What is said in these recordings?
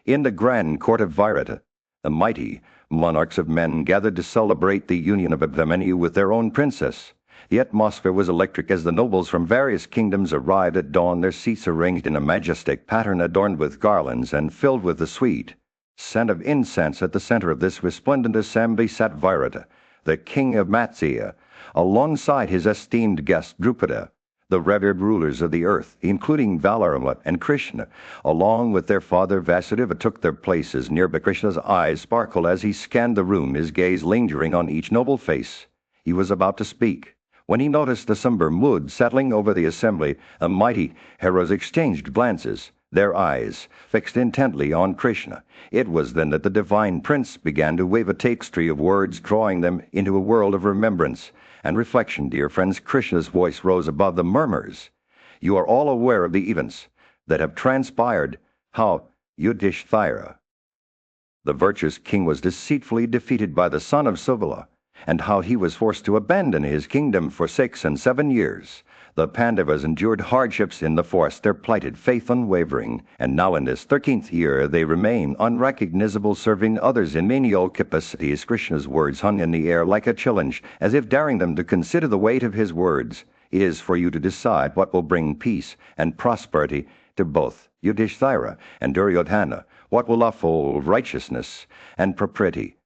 In the grand court of Virata, the mighty monarchs of men gathered to celebrate the union of Abhimanyu with their own princess. The atmosphere was electric as the nobles from various kingdoms arrived at dawn, their seats arranged in a majestic pattern adorned with garlands and filled with the sweet scent of incense. At the center of this resplendent assembly sat Virata, the king of Matsya, alongside his esteemed guest Drupada. The revered rulers of the earth, including Balarama and Krishna, along with their father Vasudeva, took their places nearby. Krishna's eyes sparkled as he scanned the room, his gaze lingering on each noble face. He was about to speak, when he noticed the somber mood settling over the assembly. The mighty heroes exchanged glances, their eyes fixed intently on Krishna. It was then that the divine prince began to wave a tapestry of words, drawing them into a world of remembrance and reflection. Dear friends, Krishna's voice rose above the murmurs. You are all aware of the events that have transpired, how Yudhishthira, the virtuous king, was deceitfully defeated by the son of Subala, and how he was forced to abandon his kingdom for 6 and 7 years. The Pandavas endured hardships in the forest, their plighted faith unwavering, and now in this 13th year they remain unrecognizable, serving others in menial capacities. Krishna's words hung in the air like a challenge, as if daring them to consider the weight of his words. It is for you to decide what will bring peace and prosperity to both Yudhishthira and Duryodhana, what will uphold righteousness and propriety,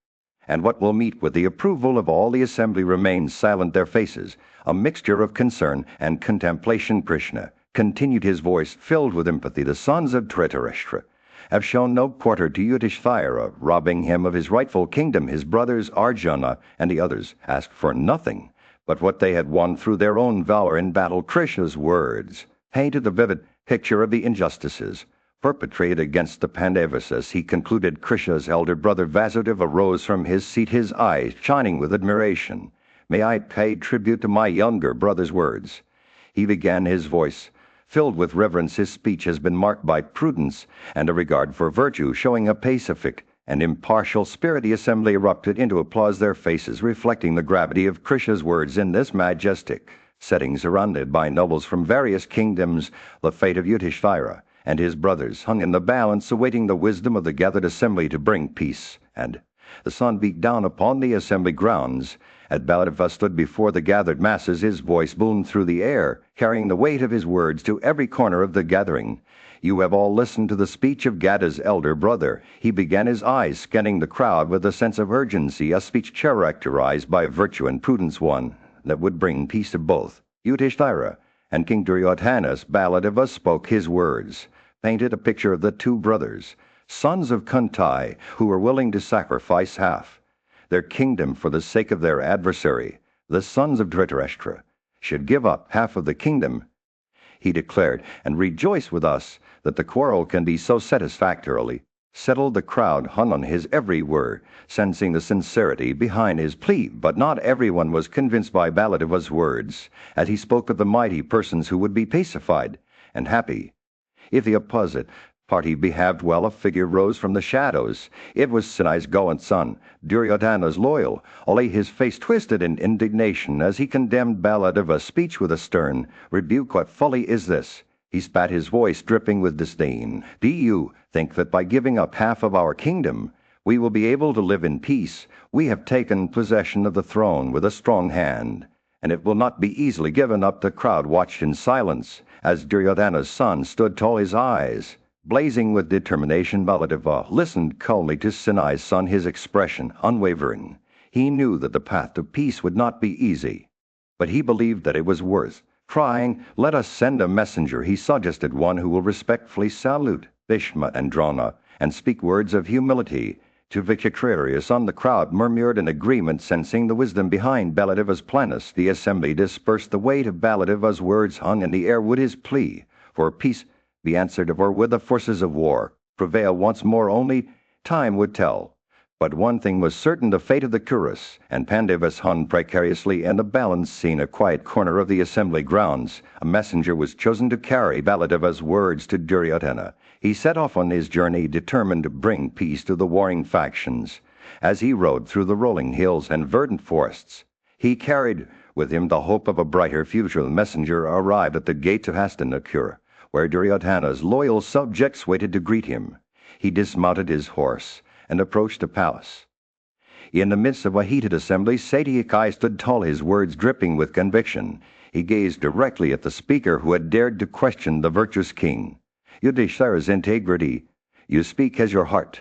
and what will meet with the approval of all. The assembly remained silent, their faces a mixture of concern and contemplation. Krishna continued, his voice filled with empathy. The sons of Dhritarashtra have shown no quarter to Yudhishthira, robbing him of his rightful kingdom. His brothers Arjuna and the others asked for nothing but what they had won through their own valor in battle. Krishna's words painted a vivid picture of the injustices perpetrated against the Pandavas. As he concluded, Krishna's elder brother Vasudeva rose from his seat, his eyes shining with admiration. May I pay tribute to my younger brother's words? He began, his voice filled with reverence. His speech has been marked by prudence and a regard for virtue, showing a pacific and impartial spirit. The assembly erupted into applause, their faces reflecting the gravity of Krishna's words. In this majestic setting, surrounded by nobles from various kingdoms, the fate of Yudhishthira and his brothers hung in the balance, awaiting the wisdom of the gathered assembly to bring peace. And the sun beat down upon the assembly grounds. As Baladeva stood before the gathered masses, his voice boomed through the air, carrying the weight of his words to every corner of the gathering. You have all listened to the speech of Gada's elder brother. He began, his eyes scanning the crowd with a sense of urgency, a speech characterized by virtue and prudence, one that would bring peace to both Yudhishthira and King Duryodhana. Baladeva spoke. His words painted a picture of the two brothers, sons of Kunti, who were willing to sacrifice half their kingdom for the sake of their adversary. The sons of Dhritarashtra should give up half of the kingdom, he declared, and rejoice with us that the quarrel can be so satisfactorily settled. The crowd hung on his every word, sensing the sincerity behind his plea, but not everyone was convinced by Baladeva's words, as he spoke of the mighty persons who would be pacified and happy if the opposite party behaved well. A figure rose from the shadows. It was Sinai's gallant son, Duryodhana's loyal, only his face twisted in indignation as he condemned Baladeva's speech with a stern rebuke. What folly is this? He spat, his voice dripping with disdain. Do you think that by giving up half of our kingdom we will be able to live in peace? We have taken possession of the throne with a strong hand, and it will not be easily given up. The crowd watched in silence as Duryodhana's son stood tall, his eyes blazing with determination. Baladeva listened calmly to Sinai's son, his expression unwavering. He knew that the path to peace would not be easy, but he believed that it was worth trying. Let us send a messenger, he suggested, one who will respectfully salute Bhishma and Drona and speak words of humility to Vichitraya's son. The crowd murmured in agreement, sensing the wisdom behind Baladeva's plans. The assembly dispersed. The weight of Baladeva's words hung in the air. Would his plea for peace be answered, or would the forces of war prevail once more? Only time would tell. But one thing was certain, the fate of the Kurus and Pandavas hung precariously in the balance. In a quiet corner of the assembly grounds, a messenger was chosen to carry Baladeva's words to Duryodhana. He set off on his journey, determined to bring peace to the warring factions. As he rode through the rolling hills and verdant forests, he carried with him the hope of a brighter future. The messenger arrived at the gates of Hastinapura, where Duryodhana's loyal subjects waited to greet him. he dismounted his horse and approached the palace. In the midst of a heated assembly, Satyaki stood tall, his words dripping with conviction. He gazed directly at the speaker who had dared to question the virtuous king. Yudhishthira's integrity, you speak as your heart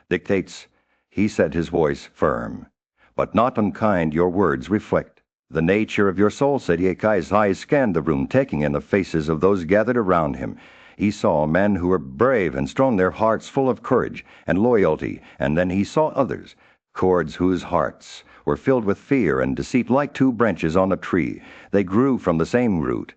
dictates, he said, his voice firm, but not unkind your words reflect the nature of your soul. Satyaki's eyes scanned the room, taking in the faces of those gathered around him. He saw men who were brave and strong, their hearts full of courage and loyalty, and then he saw others, cowards whose hearts were filled with fear and deceit. Like two branches on a tree, they grew from the same root,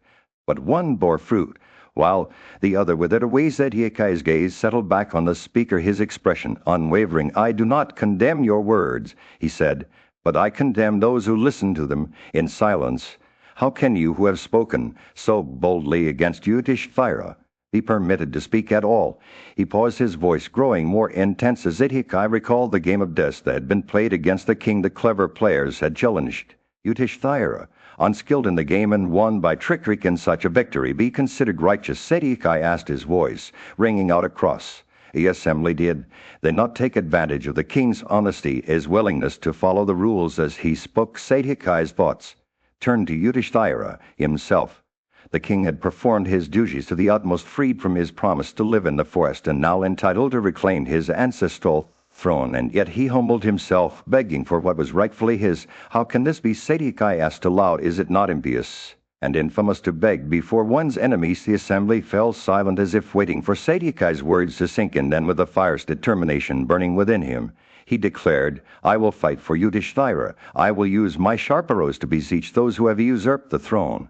but one bore fruit, while the other withered away. Satyaki's gaze settled back on the speaker, his expression unwavering. I do not condemn your words, he said, but I condemn those who listen to them in silence. How can you, who have spoken so boldly against Yudhishthira, be permitted to speak at all? He paused, his voice growing more intense as Satyaki recalled the game of chess that had been played against the king. The clever players had challenged Yudhishthira, unskilled in the game, and won by trickery. Can such a victory be considered righteous? Satyaki asked, his voice ringing out across the assembly. Did they not take advantage of the king's honesty, his willingness to follow the rules? As he spoke, Satyaki's thoughts turned to Yudhishthira himself. The king had performed his duties to the utmost, freed from his promise to live in the forest, and now entitled to reclaim his ancestral throne, and yet he humbled himself, begging for what was rightfully his. How can this be? Satyaki asked aloud. Is it not impious and infamous to beg before one's enemies? The assembly fell silent, as if waiting for Satyaki's words to sink in. Then, with a fierce determination burning within him, he declared, I will fight for Yudhishthira. I will use my sharp arrows to beseech those who have usurped the throne.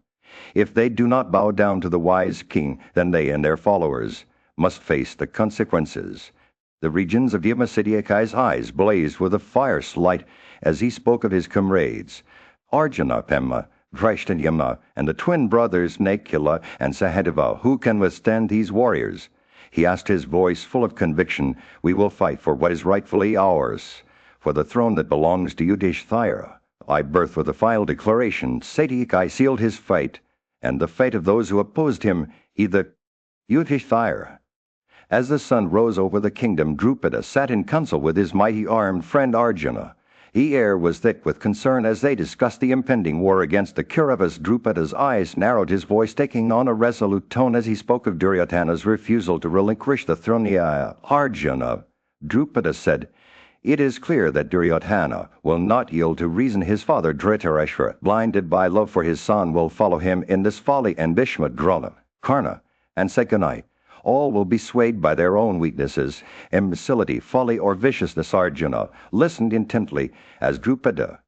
If they do not bow down to the wise king, then they and their followers must face the consequences. The regions of Satyaki's eyes blazed with a fierce light as he spoke of his comrades, Arjuna, Bhima, Drishtadyumna, and the twin brothers Nakula and Sahadeva. Who can withstand these warriors? He asked, his voice full of conviction. We will fight for what is rightfully ours, for the throne that belongs to Yudhishthira. I birth with a final declaration. Satyaki sealed his fate and the fate of those who opposed him, either Yudhishthira. As the sun rose over the kingdom, Drupada sat in council with his mighty armed friend Arjuna. The air was thick with concern as they discussed the impending war against the Kauravas. Drupada's eyes narrowed, his voice taking on a resolute tone as he spoke of Duryodhana's refusal to relinquish the throne. Arjuna, Drupada said, it is clear that Duryodhana will not yield to reason. His father Dhritarashtra, blinded by love for his son, will follow him in this folly, and Bhishma, Drona, Karna, and Sakuni, all will be swayed by their own weaknesses, imbecility, folly, or viciousness. Arjuna listened intently as Drupada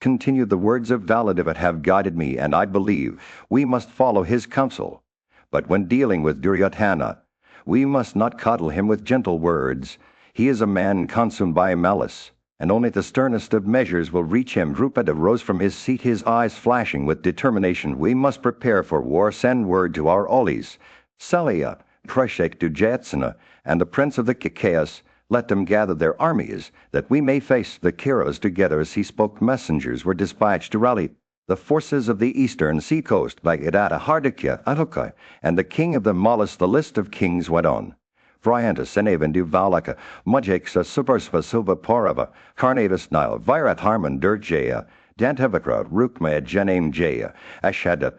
continued. The words of Valadeva have guided me, and I believe we must follow his counsel. But when dealing with Duryodhana, we must not coddle him with gentle words. He is a man consumed by malice, and only the sternest of measures will reach him. Drupada rose from his seat, his eyes flashing with determination. We must prepare for war. Send word to our Olis, Salya, Preshek, to Jatsana, and the prince of the Kikayas. Let them gather their armies, that we may face the Kauravas together. As he spoke, messengers were dispatched to rally the forces of the eastern sea coast by Idata, Hardikya, Alokai, and the king of the Mallas. The list of kings went on. Bryanta, Senavandu, Valaka, Mujeksa, Subarsva, Silva, Parava, Karnavas, Nile, Virat, Harman, Durjaya, Dantavakra, Rukmaya, Janem Jaya, Ashada,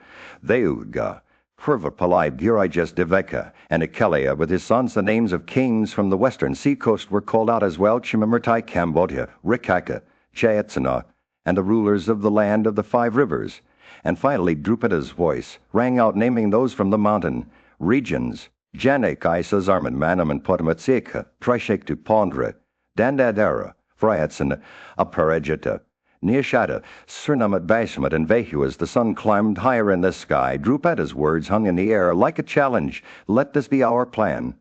Deuga, Purvapalai, Girijas, Deveka, and Akelea with his sons. The names of kings from the western seacoast were called out as well: Chimamurtai, Cambodia, Rikaka, Jayatsana, and the rulers of the land of the 5 rivers. And finally Drupada's voice rang out, naming those from the mountain regions: Janek, Isazarman, Manam, and Potamatseka, Trishek to Pondra, Dandadara, Phryatsan, Aparajita, Nishada, Surnamat, Basmat, and Vahu. As the sun climbed higher in the sky, Drupada's words hung in the air like a challenge. Let this be our plan.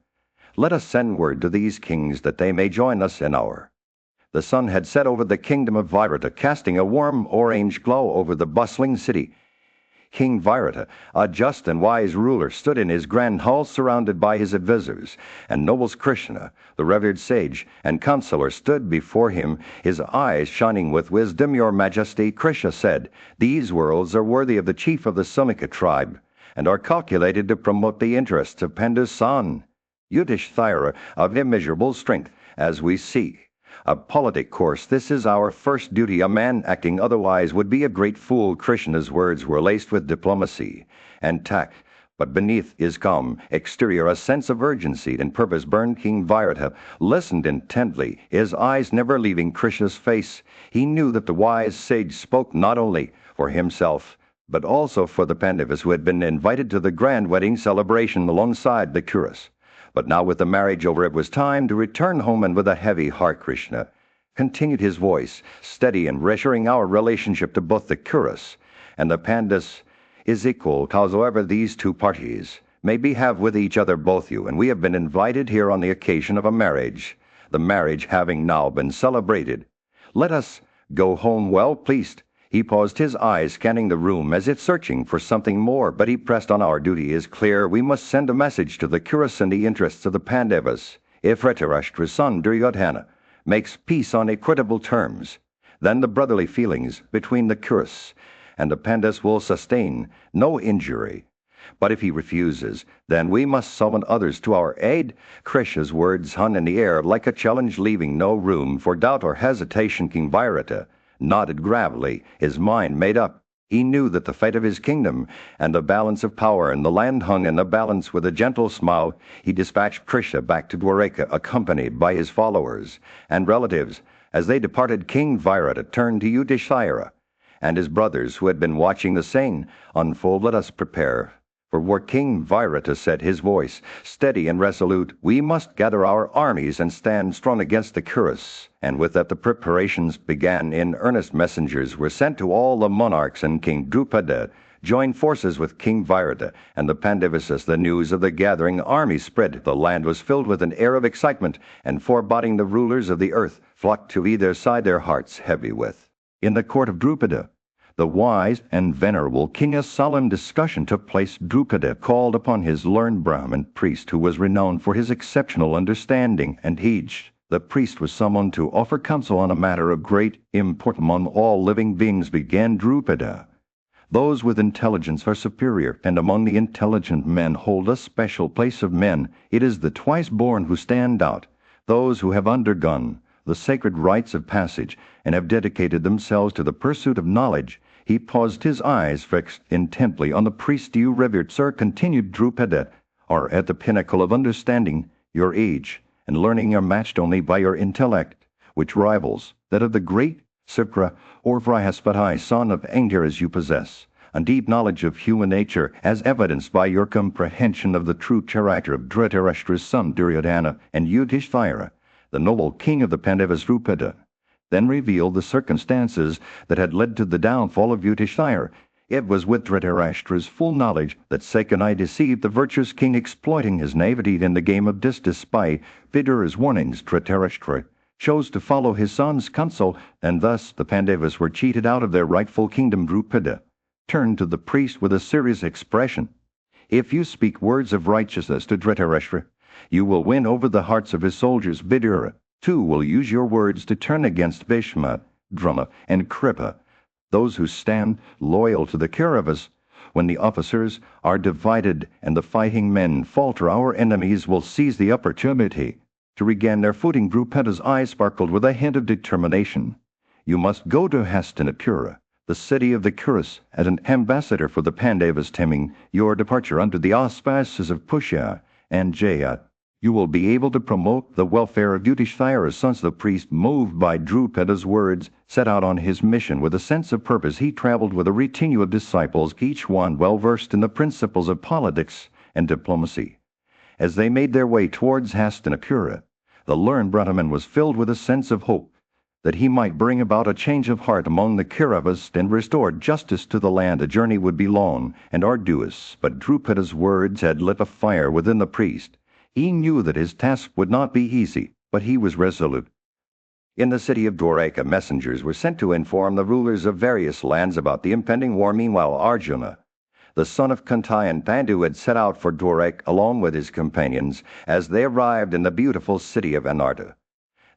Let us send word to these kings that they may join us in our. The sun had set over the kingdom of Virata, casting a warm orange glow over the bustling city. King Virata, a just and wise ruler, stood in his grand hall surrounded by his advisors, and nobles Krishna, the revered sage and counselor, stood before him, his eyes shining with wisdom. Your Majesty, Krishna said, these worlds are worthy of the chief of the Samika tribe, and are calculated to promote the interests of Pandu's son. Yudhishthira of immeasurable strength, as we see. A politic course, this is our first duty. A man acting otherwise would be a great fool. Krishna's words were laced with diplomacy and tact, but beneath his calm exterior a sense of urgency and purpose burned. King Virata listened intently, his eyes never leaving Krishna's face. He knew that the wise sage spoke not only for himself, but also for the Pandavas who had been invited to the grand wedding celebration alongside the Kuras. But now with the marriage over, it was time to return home, and with a heavy heart Krishna continued his voice, steady and reassuring. Our relationship to both the Kuras and the Pandavas is equal, howsoever these two parties may behave with each other, both you and we have been invited here on the occasion of a marriage. The marriage having now been celebrated, let us go home well pleased. He paused, his eyes scanning the room as if searching for something more, but he pressed on. Our duty is clear. We must send a message to the Kuras in the interests of the Pandavas. If Dhritarashtra's son Duryodhana makes peace on equitable terms, then the brotherly feelings between the Kuras and the Pandavas will sustain no injury. But if he refuses, then we must summon others to our aid. Krishna's words hung in the air like a challenge, leaving no room for doubt or hesitation. King Virata nodded gravely, his mind made up. He knew that the fate of his kingdom and the balance of power in the land hung in the balance. With a gentle smile, he dispatched Krishna back to Dwaraka, accompanied by his followers and relatives. As they departed, King Virata turned to Yudhishthira and his brothers, who had been watching the scene unfold. Let us prepare for war. King Virata said, his voice steady and resolute. We must gather our armies and stand strong against the Kuras. And with that the preparations began in earnest. Messengers were sent to all the monarchs, and King Drupada joined forces with King Virata and the Pandavas. As the news of the gathering army spread, the land was filled with an air of excitement and foreboding. The rulers of the earth flocked to either side, their hearts heavy with. In the court of Drupada, the wise and venerable king, a solemn discussion took place. Drupada called upon his learned Brahmin priest, who was renowned for his exceptional understanding and heed. The priest was summoned to offer counsel on a matter of great import. Among all living beings, began Drupada, those with intelligence are superior, and among the intelligent men hold a special place of men. It is the twice-born who stand out, those who have undergone the sacred rites of passage and have dedicated themselves to the pursuit of knowledge. He paused, his eyes fixed intently on the priest. You, revered sir, continued Drupada, are at the pinnacle of understanding. Your age and learning are matched only by your intellect, which rivals that of the great Sukra or Vrihaspati, son of Indra. As you possess a deep knowledge of human nature, as evidenced by your comprehension of the true character of Dhritarashtra's son Duryodhana and Yudhishthira, the noble king of the Pandavas. Drupada then revealed the circumstances that had led to the downfall of Yudhishthira. It was with Dhritarashtra's full knowledge that Sakanai deceived the virtuous king, exploiting his naivety in the game of despite Vidura's warnings. Dhritarashtra chose to follow his son's counsel, and thus the Pandavas were cheated out of their rightful kingdom. Drupada turned to the priest with a serious expression. If you speak words of righteousness to Dhritarashtra, you will win over the hearts of his soldiers. Vidura, too, will use your words to turn against Bhishma, Drona, and Kripa, those who stand loyal to the Kauravas. When the officers are divided and the fighting men falter, our enemies will seize the opportunity to regain their footing. Drupada's eyes sparkled with a hint of determination. You must go to Hastinapura, the city of the Kuras, as an ambassador for the Pandavas. Timing your departure under the auspices of Pushya and Jaya, you will be able to promote the welfare of Yudhishthira's sons. The priest, moved by Drupada's words, set out on his mission with a sense of purpose. He traveled with a retinue of disciples, each one well versed in the principles of politics and diplomacy. As they made their way towards Hastinapura, the learned Brahman was filled with a sense of hope that he might bring about a change of heart among the Kauravas and restore justice to the land. The journey would be long and arduous, but Drupada's words had lit a fire within the priest. He knew that his task would not be easy, but he was resolute. In the city of Dwaraka, messengers were sent to inform the rulers of various lands about the impending war. Meanwhile, Arjuna, the son of Kunti and Pandu, had set out for Dwaraka along with his companions. As they arrived in the beautiful city of Anarta,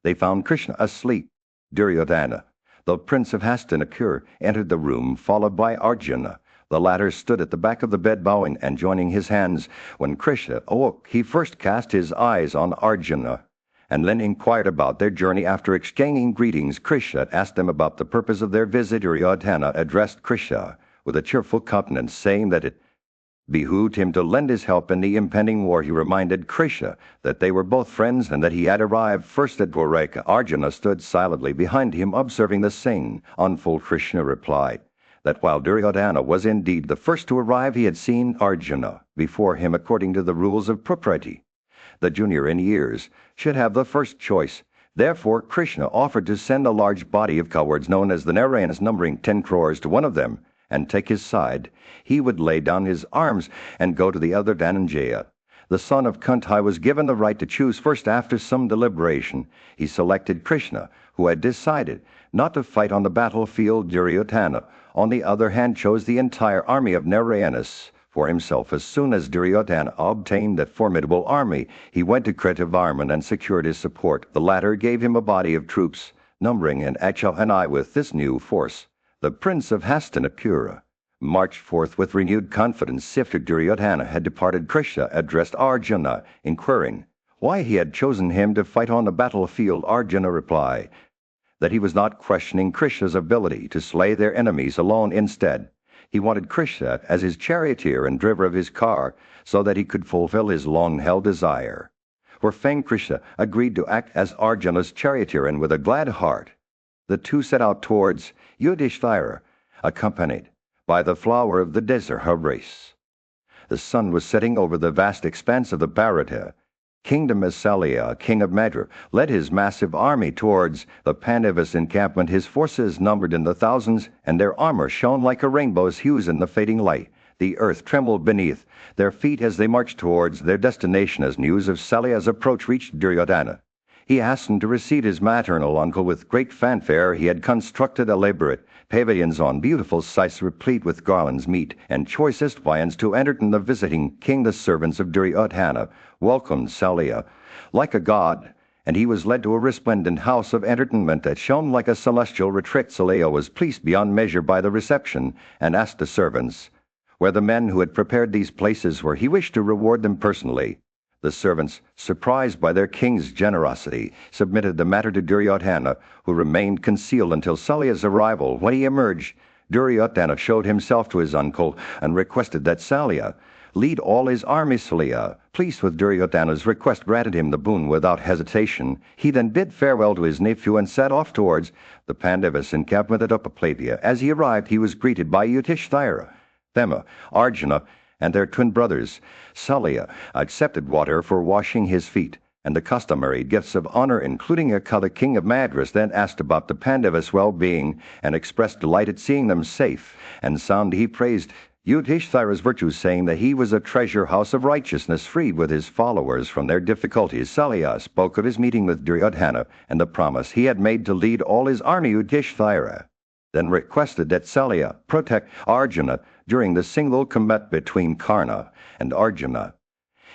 they found Krishna asleep. Duryodhana, the prince of Hastinapur, entered the room, followed by Arjuna, The latter stood at the back of the bed bowing and joining his hands. When Krishna awoke, he first cast his eyes on Arjuna, and then inquired about their journey. After exchanging greetings, Krishna asked them about the purpose of their visit. Duryodhana addressed Krishna with a cheerful countenance, saying that it behooved him to lend his help in the impending war. He reminded Krishna that they were both friends and that he had arrived first at Dwaraka. Arjuna stood silently behind him, observing the scene. Unfold. Krishna replied that while Duryodhana was indeed the first to arrive, he had seen Arjuna before him according to the rules of propriety. The junior in years should have the first choice. Therefore, Krishna offered to send a large body of cowards known as the Narayanas, numbering 10 crores, to one of them and take his side. He would lay down his arms and go to the other. Dhananjaya, the son of Kunti, was given the right to choose first. After some deliberation, he selected Krishna, who had decided not to fight on the battlefield. Duryodhana, on the other hand, chose the entire army of Narayanas for himself. As soon as Duryodhana obtained that formidable army, he went to Kritavarman and secured his support. The latter gave him a body of troops, numbering an Achal and I. With this new force, the prince of Hastinapura marched forth with renewed confidence. After Duryodhana had departed, Krishna addressed Arjuna, inquiring why he had chosen him to fight on the battlefield. Arjuna replied that he was not questioning Krishna's ability to slay their enemies alone. Instead, he wanted Krishna as his charioteer and driver of his car, so that he could fulfill his long-held desire. Whereupon Krishna agreed to act as Arjuna's charioteer, and with a glad heart, the two set out towards Yudhishthira, accompanied by the flower of the desert, Harish. The sun was setting over the vast expanse of the Bharata kingdom as Salya, king of Madra, led his massive army towards the Pandavas' encampment. His forces numbered in the thousands, and their armor shone like a rainbow's hues in the fading light. The earth trembled beneath their feet as they marched towards their destination. As news of Salya's approach reached Duryodhana, he hastened to receive his maternal uncle. With great fanfare he had constructed elaborate pavilions on beautiful sites replete with garlands, meat, and choicest viands to entertain the visiting king. The servants of Duryodhana welcomed Salya like a god, and he was led to a resplendent house of entertainment that shone like a celestial retreat. Salya was pleased beyond measure by the reception, and asked the servants where the men who had prepared these places were. He wished to reward them personally. The servants, surprised by their king's generosity, submitted the matter to Duryodhana, who remained concealed until Salya's arrival. When he emerged, Duryodhana showed himself to his uncle and requested that Salya lead all his army. Salya, pleased with Duryodhana's request, granted him the boon without hesitation. He then bid farewell to his nephew and set off towards the Pandavas' encampment at Upaplavya. As he arrived, he was greeted by Yudhishthira, Thema, Arjuna, and their twin brothers. Salya accepted water for washing his feet and the customary gifts of honor, including a cup. The king of Madras then asked about the Pandavas' well-being and expressed delight at seeing them safe and sound. He praised Yudhishthira's virtues, saying that he was a treasure house of righteousness, freed with his followers from their difficulties. Salya spoke of his meeting with Duryodhana and the promise he had made to lead all his army. Yudhishthira then requested that Salya protect Arjuna during the single combat between Karna and Arjuna.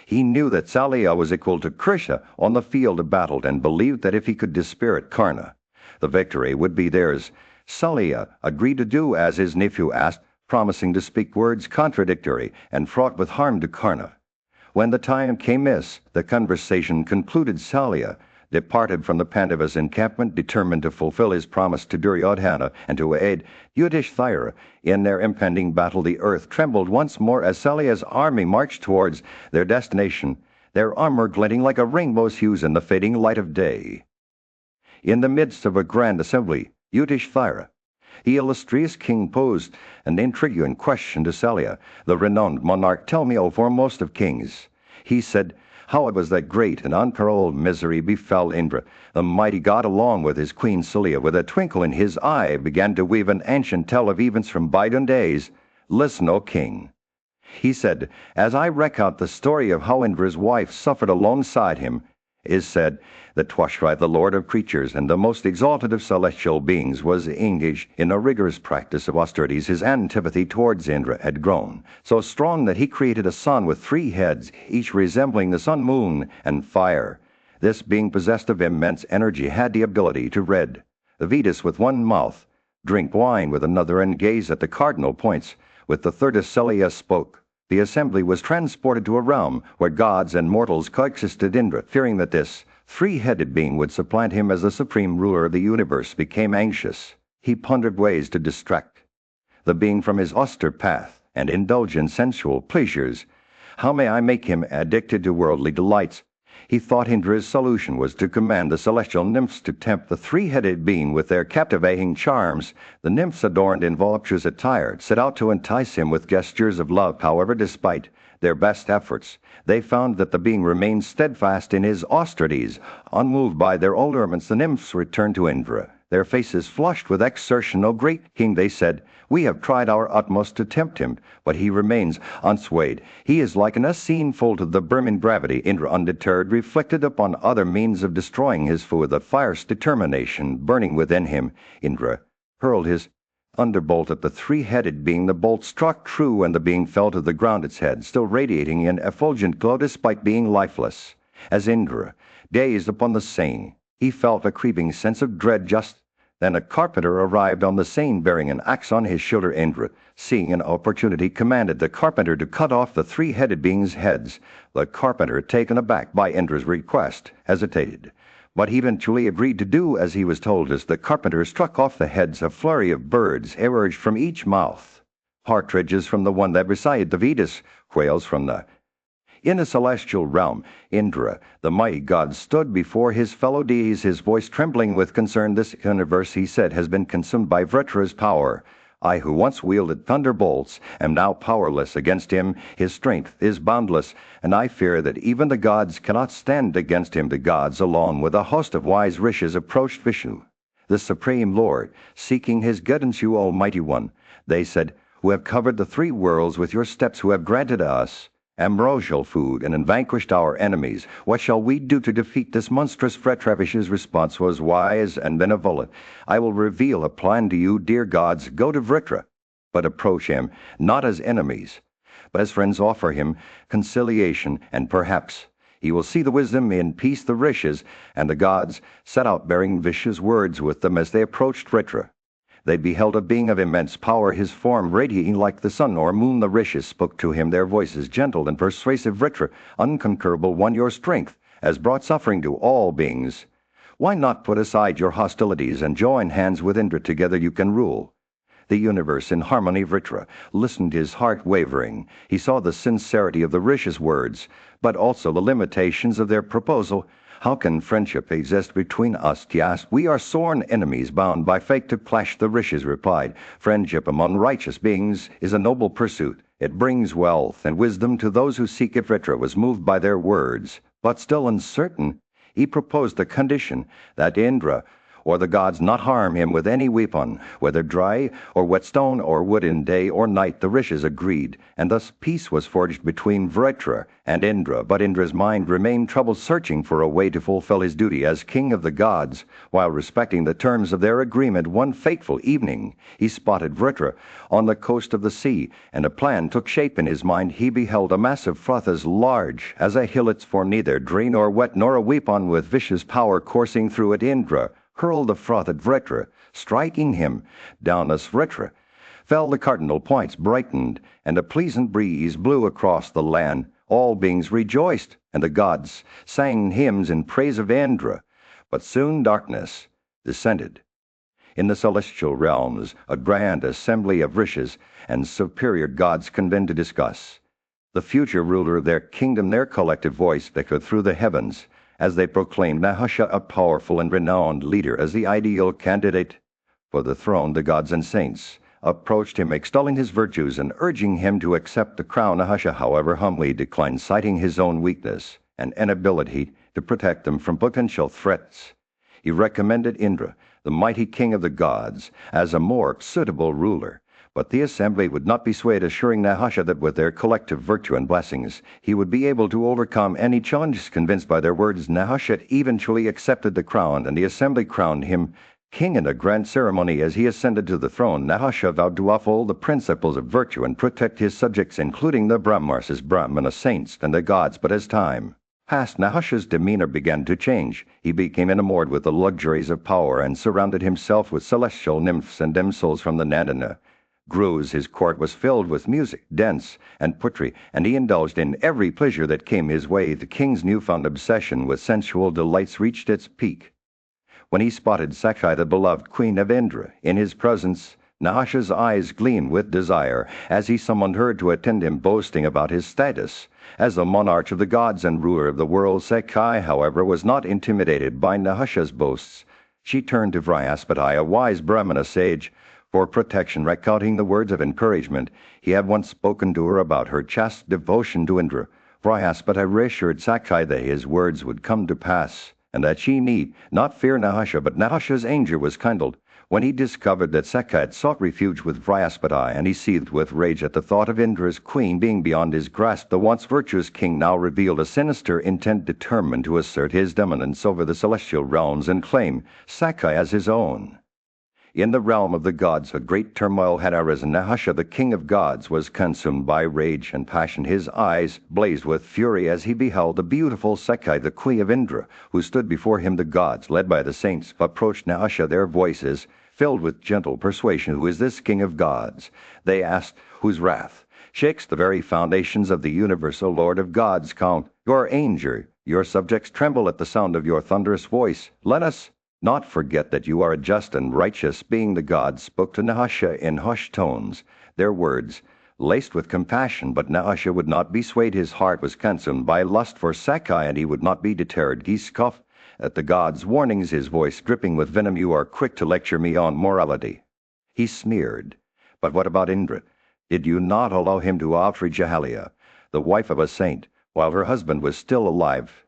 He knew that Salya was equal to Krishna on the field of battle and believed that if he could dispirit Karna, the victory would be theirs. Salya agreed to do as his nephew asked, promising to speak words contradictory and fraught with harm to Karna. When the time came, the conversation concluded. Salya departed from the Pandavas' encampment, determined to fulfill his promise to Duryodhana and to aid Yudhishthira in their impending battle. The earth trembled once more as Salya's army marched towards their destination, their armor glinting like a rainbow's hues in the fading light of day. In the midst of a grand assembly, Yudhishthira, the illustrious king, posed an intriguing question to Salya, the renowned monarch. Tell me, O foremost of kings, he said, how it was that great and unparalleled misery befell Indra, the mighty god, along with his queen Salya. With a twinkle in his eye began to weave an ancient tale of events from bygone days. Listen, O king, he said, as I recount the story of how Indra's wife suffered alongside him. Is said that Twashrai, the lord of creatures and the most exalted of celestial beings, was engaged in a rigorous practice of austerities. His antipathy towards Indra had grown so strong that he created a sun with 3 heads, each resembling the sun, moon, and fire. This being possessed of immense energy had the ability to read the Vedas with one mouth, drink wine with another, and gaze at the cardinal points With the third Acelia spoke. The assembly was transported to a realm where gods and mortals coexisted. Indra, fearing that this three-headed being would supplant him as the supreme ruler of the universe, became anxious. He pondered ways to distract the being from his austere path and indulge in sensual pleasures. How may I make him addicted to worldly delights? He thought Indra's solution was to command the celestial nymphs to tempt the three-headed being with their captivating charms. The nymphs, adorned in voluptuous attire, set out to entice him with gestures of love. However, despite their best efforts, they found that the being remained steadfast in his austerities. Unmoved by their allurements, the nymphs returned to Indra, their faces flushed with exertion. "O great king," they said, "we have tried our utmost to tempt him, but he remains unswayed. He is like an unseen foe to the Burman gravity." Indra, undeterred, reflected upon other means of destroying his foe with a fierce determination burning within him. Indra hurled his thunderbolt at the three-headed being. The bolt struck true, and the being fell to the ground, its head still radiating an effulgent glow despite being lifeless. As Indra gazed upon the saying, he felt a creeping sense of dread. Just then a carpenter arrived on the scene bearing an axe on his shoulder. Indra, seeing an opportunity, commanded the carpenter to cut off the three-headed beings' heads. The carpenter, taken aback by Indra's request, hesitated, but he eventually agreed to do as he was told. As the carpenter struck off the heads, a flurry of birds emerged from each mouth: partridges from the one that beside the Vedas, quails from the. In the celestial realm, Indra, the mighty god, stood before his fellow deities, his voice trembling with concern. "This universe," he said, "has been consumed by Vritra's power. I, who once wielded thunderbolts, am now powerless against him. His strength is boundless, and I fear that even the gods cannot stand against him." The gods, along with a host of wise rishis, approached Vishnu, the Supreme Lord, seeking his guidance. "You Almighty One," they said, "who have covered the three worlds with your steps, who have granted us ambrosial food and vanquished our enemies, what shall we do to defeat this monstrous Vritra?" Vishnu's response was wise and benevolent. "I will reveal a plan to you, dear gods. Go to Vritra, but approach him not as enemies, but as friends. Offer him conciliation, and perhaps he will see the wisdom in peace." The rishis and the gods set out bearing Vishnu's words with them. As they approached Vritra, they beheld a being of immense power, his form radiating like the sun or moon. The rishis spoke to him, their voices gentle and persuasive. "Vritra, unconquerable one, your strength has brought suffering to all beings. Why not put aside your hostilities and join hands with Indra? Together you can rule the universe in harmony." Vritra listened, his heart wavering. He saw the sincerity of the rishis' words, but also the limitations of their proposal. "How can friendship exist between us?" he asked. "We are sworn enemies, bound by fate to clash." The rishis replied, "Friendship among righteous beings is a noble pursuit. It brings wealth and wisdom to those who seek it." Vritra was moved by their words, but still uncertain. He proposed a condition, that Indra or the gods not harm him with any weapon, whether dry or whetstone or wood, in day or night. The rishis agreed, and thus peace was forged between Vritra and Indra. But Indra's mind remained troubled, searching for a way to fulfill his duty as king of the gods, while respecting the terms of their agreement. One fateful evening, he spotted Vritra on the coast of the sea, and a plan took shape in his mind. He beheld a massive froth as large as a hill, its form neither dry nor wet nor a weapon, with vicious power coursing through it. Indra hurled the froth at Vritra, striking him down. As Vritra fell, the cardinal points brightened, and a pleasant breeze blew across the land. All beings rejoiced, and the gods sang hymns in praise of Indra. But soon darkness descended. In the celestial realms, a grand assembly of rishis and superior gods convened to discuss the future ruler of their kingdom. Their collective voice echoed through the heavens as they proclaimed Nahusha, a powerful and renowned leader, as the ideal candidate for the throne. The gods and saints approached him, extolling his virtues and urging him to accept the crown. Nahusha, however, humbly declined, citing his own weakness and inability to protect them from potential threats. He recommended Indra, the mighty king of the gods, as a more suitable ruler. But the assembly would not be swayed, assuring Nahusha that with their collective virtue and blessings, he would be able to overcome any challenges. Convinced by their words, Nahusha eventually accepted the crown, and the assembly crowned him king in a grand ceremony. As he ascended to the throne, Nahusha vowed to uphold the principles of virtue and protect his subjects, including the Brahmars, his Brahmana saints, and the gods. But as time passed, Nahusha's demeanor began to change. He became enamored with the luxuries of power and surrounded himself with celestial nymphs and damsels from the Nadana. grows his court was filled with music, dance, and poetry, and he indulged in every pleasure that came his way. The king's newfound obsession with sensual delights reached its peak when he spotted Sakai, the beloved queen of Indra, in his presence. Nahusha's eyes gleamed with desire as he summoned her to attend him, boasting about his status as the monarch of the gods and ruler of the world. Sakai, however, was not intimidated by Nahusha's boasts. She turned to Vryaspati, a wise Brahmana sage, for protection, recounting the words of encouragement he had once spoken to her about her chaste devotion to Indra. Vryaspati reassured Sakai that his words would come to pass, and that she need not fear Nahusha. But Nahusha's anger was kindled when he discovered that Sakai had sought refuge with Vryaspati, and he seethed with rage at the thought of Indra's queen being beyond his grasp. The once virtuous king now revealed a sinister intent, determined to assert his dominance over the celestial realms and claim Sakai as his own. In the realm of the gods a great turmoil had arisen. Nahusha, the king of gods, was consumed by rage and passion. His eyes blazed with fury as he beheld the beautiful Sakai, the queen of Indra, who stood before him. The gods, led by the saints, approached Nahusha, their voices filled with gentle persuasion. "Who is this king of gods?" they asked, "whose wrath shakes the very foundations of the universe? O Lord of gods, count your anger. Your subjects tremble at the sound of your thunderous voice. Let us not forget that you are a just and righteous being." The gods spoke to Nahusha in hushed tones, their words laced with compassion. But Nahusha would not be swayed. His heart was consumed by lust for Sakai, and he would not be deterred. He scoffed at the gods' warnings, his voice dripping with venom. "You are quick to lecture me on morality," he sneered. "But what about Indra? Did you not allow him to outrage Ahalya, the wife of a saint, while her husband was still alive?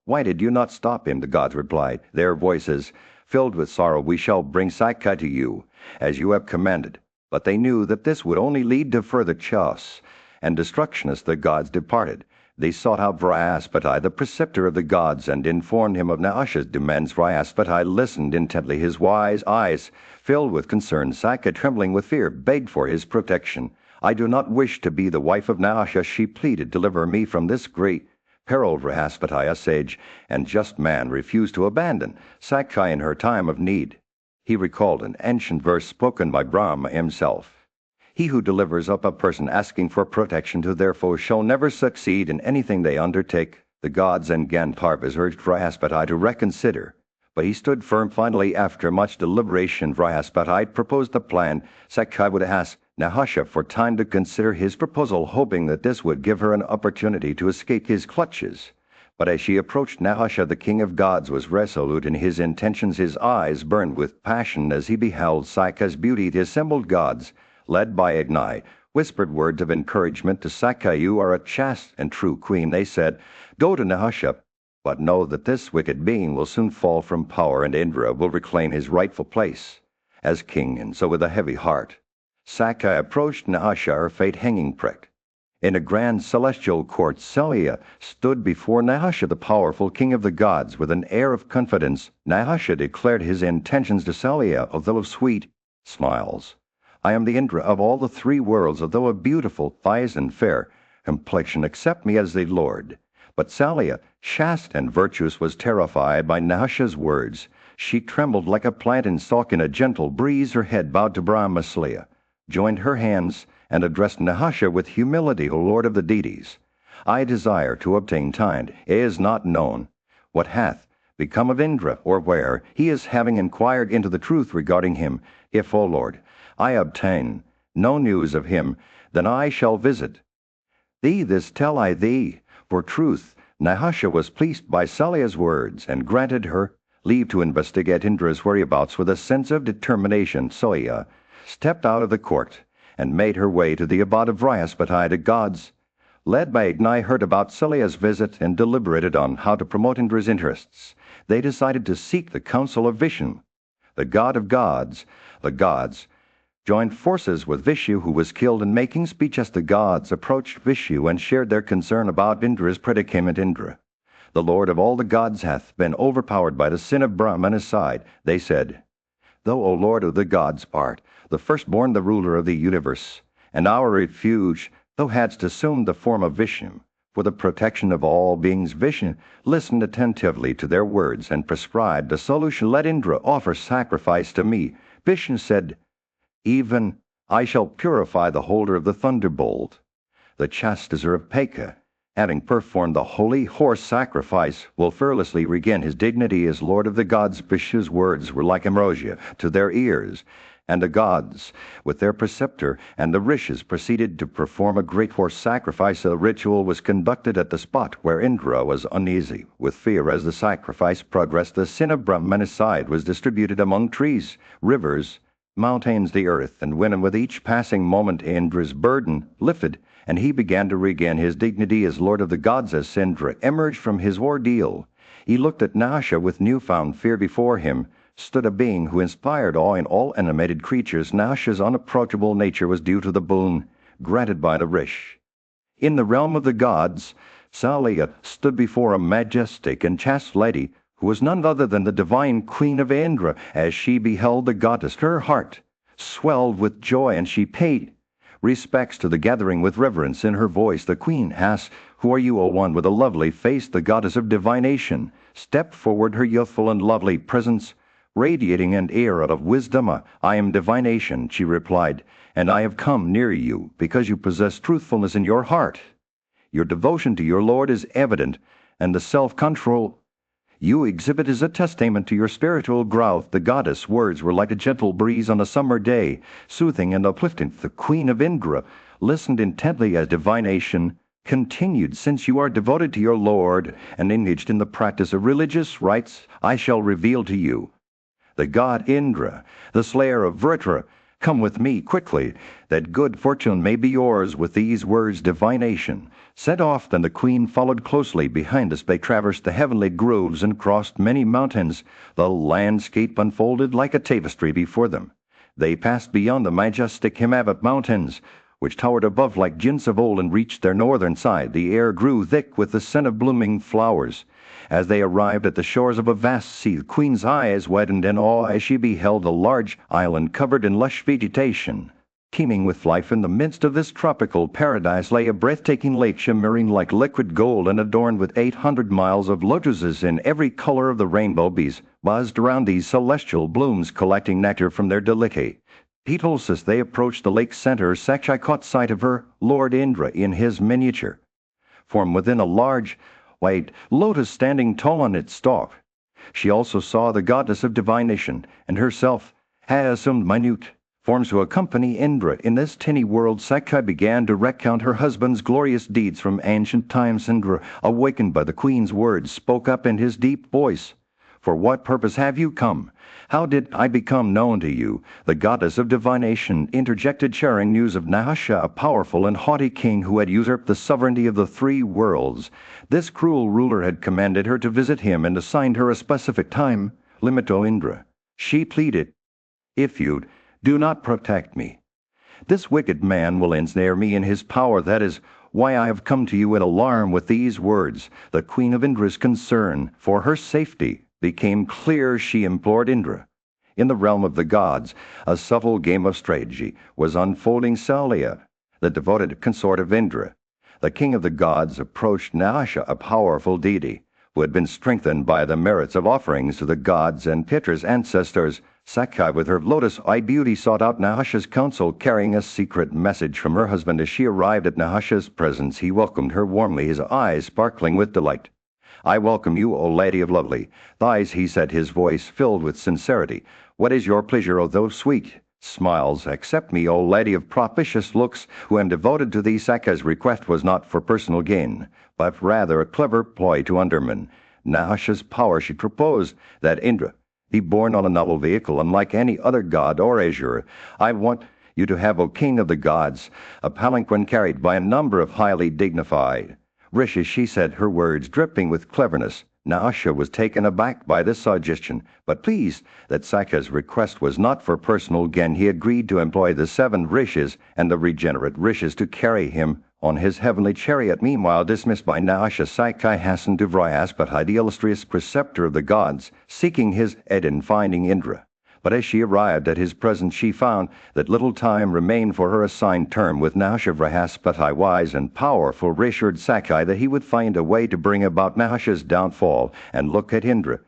Why did you not stop him?" The gods replied, their voices filled with sorrow. "We shall bring Sakai to you, as you have commanded." But they knew that this would only lead to further chaos and destruction. As the gods departed, they sought out Vryaspati, the preceptor of the gods, and informed him of Nahusha's demands. Vryaspati listened intently, his wise eyes filled with concern. Sakai, trembling with fear, begged for his protection. "I do not wish to be the wife of Nahusha," she pleaded. "Deliver me from this great peril." Vryaspati, a sage and just man, refused to abandon Sakai in her time of need. He recalled an ancient verse spoken by Brahma himself: "He who delivers up a person asking for protection to their foes shall never succeed in anything they undertake." The gods and Gandharvas urged Vryaspati to reconsider, but he stood firm. Finally, after much deliberation, Vryaspati proposed a plan. Sakai would ask Nahusha for time to consider his proposal, hoping that this would give her an opportunity to escape his clutches. But as she approached, Nahusha, the king of gods, was resolute in his intentions. His eyes burned with passion as he beheld Sakai's beauty. The assembled gods, led by Agni, whispered words of encouragement to Sakai. "You are a chaste and true queen," they said. "Go to Nahusha, but know that this wicked being will soon fall from power, and Indra will reclaim his rightful place as king." And so, with a heavy heart, Sakai approached Nahusha, her fate hanging pricked. In a grand celestial court, Celia stood before Nahusha, the powerful king of the gods. With an air of confidence, Nahusha declared his intentions to Celia, although of sweet smiles. "I am the Indra of all the three worlds. Although of beautiful thighs and fair complexion, accept me as the lord." But Celia, chaste and virtuous, was terrified by Nahusha's words. She trembled like a plantain stalk in a gentle breeze. Her head bowed to Brahma. Celia joined her hands and addressed Nahusha with humility. "O Lord of the deities, I desire to obtain time. It is not known what hath become of Indra, or where he is. Having inquired into the truth regarding him, if, O Lord, I obtain no news of him, then I shall visit thee. This tell I thee for truth." Nahusha was pleased by Celia's words and granted her leave to investigate Indra's whereabouts. With a sense of determination, Celia stepped out of the court and made her way to the abode of Vryaspati. The gods, led by Agni, heard about Celia's visit and deliberated on how to promote Indra's interests. They decided to seek the counsel of Vishnu, the god of gods. The gods joined forces with Vishnu, who was killed in making speech. As the gods approached Vishnu and shared their concern about Indra's predicament, "Indra, the lord of all the gods, hath been overpowered by the sin of Brahma on his side," they said. "Thou, O Lord of the gods, art the firstborn, the ruler of the universe, and our refuge. Thou hadst assumed the form of Vishnu for the protection of all beings." Vishnu listened attentively to their words and prescribed a solution. "Let Indra offer sacrifice to me." Vishnu said, "Even I shall purify the holder of the thunderbolt, the chastiser of Pekah, having performed the holy horse sacrifice, will fearlessly regain his dignity as Lord of the gods. Vishnu's words were like ambrosia to their ears, and the gods, with their preceptor and the rishis, proceeded to perform a great horse sacrifice. A ritual was conducted at the spot where Indra was uneasy with fear. As the sacrifice progressed, the sin of Brahmanicide was distributed among trees, rivers, mountains, the earth, and when with each passing moment Indra's burden lifted, and he began to regain his dignity as Lord of the gods. As Indra emerged from his ordeal, he looked at Nasha with newfound fear. Before him stood a being who inspired awe in all animated creatures. Nasha's unapproachable nature was due to the boon granted by the Rish. In the realm of the gods, Salia stood before a majestic and chaste lady who was none other than the divine queen of Indra. As she beheld the goddess, her heart swelled with joy, and she paid respects to the gathering with reverence. In her voice the queen asked, "Who are you, O one with a lovely face?" The goddess of divination stepped forward, her youthful and lovely presence radiating an air of wisdom. "I am divination," she replied, "and I have come near you because you possess truthfulness in your heart. Your devotion to your Lord is evident, and the self-control you exhibit is a testament to your spiritual growth." The goddess' words were like a gentle breeze on a summer day, soothing and uplifting. The queen of Indra listened intently as divination continued. "Since you are devoted to your Lord and engaged in the practice of religious rites, I shall reveal to you the god Indra, the slayer of Vritra. Come with me quickly, that good fortune may be yours." With these words, divination set off. Then the queen followed closely behind us. They traversed the heavenly groves and crossed many mountains. The landscape unfolded like a tapestry before them. They passed beyond the majestic Himavat mountains, which towered above like giants of old, and reached their northern side. The air grew thick with the scent of blooming flowers. As they arrived at the shores of a vast sea, the queen's eyes widened in awe as she beheld a large island covered in lush vegetation, teeming with life. In the midst of this tropical paradise lay a breathtaking lake shimmering like liquid gold and adorned with 800 miles of lotuses in every color of the rainbow. Bees buzzed around these celestial blooms, collecting nectar from their delicate petals. As they approached the lake's center, Saksha caught sight of her Lord Indra in his miniature form within a large white lotus standing tall on its stalk. She also saw the goddess of divination, and herself had assumed minute forms to accompany Indra. In this tiny world, Saksha began to recount her husband's glorious deeds from ancient times. Indra, awakened by the queen's words, spoke up in his deep voice. "For what purpose have you come? How did I become known to you?" The goddess of divination interjected, sharing news of Nahasha, a powerful and haughty king who had usurped the sovereignty of the three worlds. This cruel ruler had commanded her to visit him and assigned her a specific time limit. "To Indra," she pleaded, "if you do not protect me, this wicked man will ensnare me in his power. That is why I have come to you in alarm." With these words, the queen of Indra's concern for her safety became clear. She implored Indra. In the realm of the gods, a subtle game of strategy was unfolding. Salia, the devoted consort of Indra, the king of the gods, approached Nahasha, a powerful deity who had been strengthened by the merits of offerings to the gods and Pitra's ancestors. Saksha, with her lotus-eyed beauty, sought out Nahasha's counsel, carrying a secret message from her husband. As she arrived at Nahasha's presence, he welcomed her warmly, his eyes sparkling with delight. "I welcome you, O lady of lovely thighs," he said, his voice filled with sincerity. "What is your pleasure, O those sweet smiles? Accept me, O lady of propitious looks, who am devoted to thee." Saksha's request was not for personal gain, but rather a clever ploy to undermine Nahasha's power. She proposed that Indra be born on a novel vehicle, unlike any other god or azure. "I want you to have, O king of the gods, a palanquin carried by a number of highly dignified rishis," she said, her words dripping with cleverness. Nahasha was taken aback by this suggestion, but pleased that Saksha's request was not for personal gain. He agreed to employ the 7 rishis and the regenerate rishis to carry him on his heavenly chariot. Meanwhile, dismissed by Nahasha, Saksha hastened to Vryaspati, the illustrious preceptor of the gods, seeking his aid in finding Indra. But as she arrived at his presence, she found that little time remained for her assigned term. With Nahasha, Vryaspati, wise and powerful, reassured Saksha that he would find a way to bring about Nahasha's downfall. And look at Indra.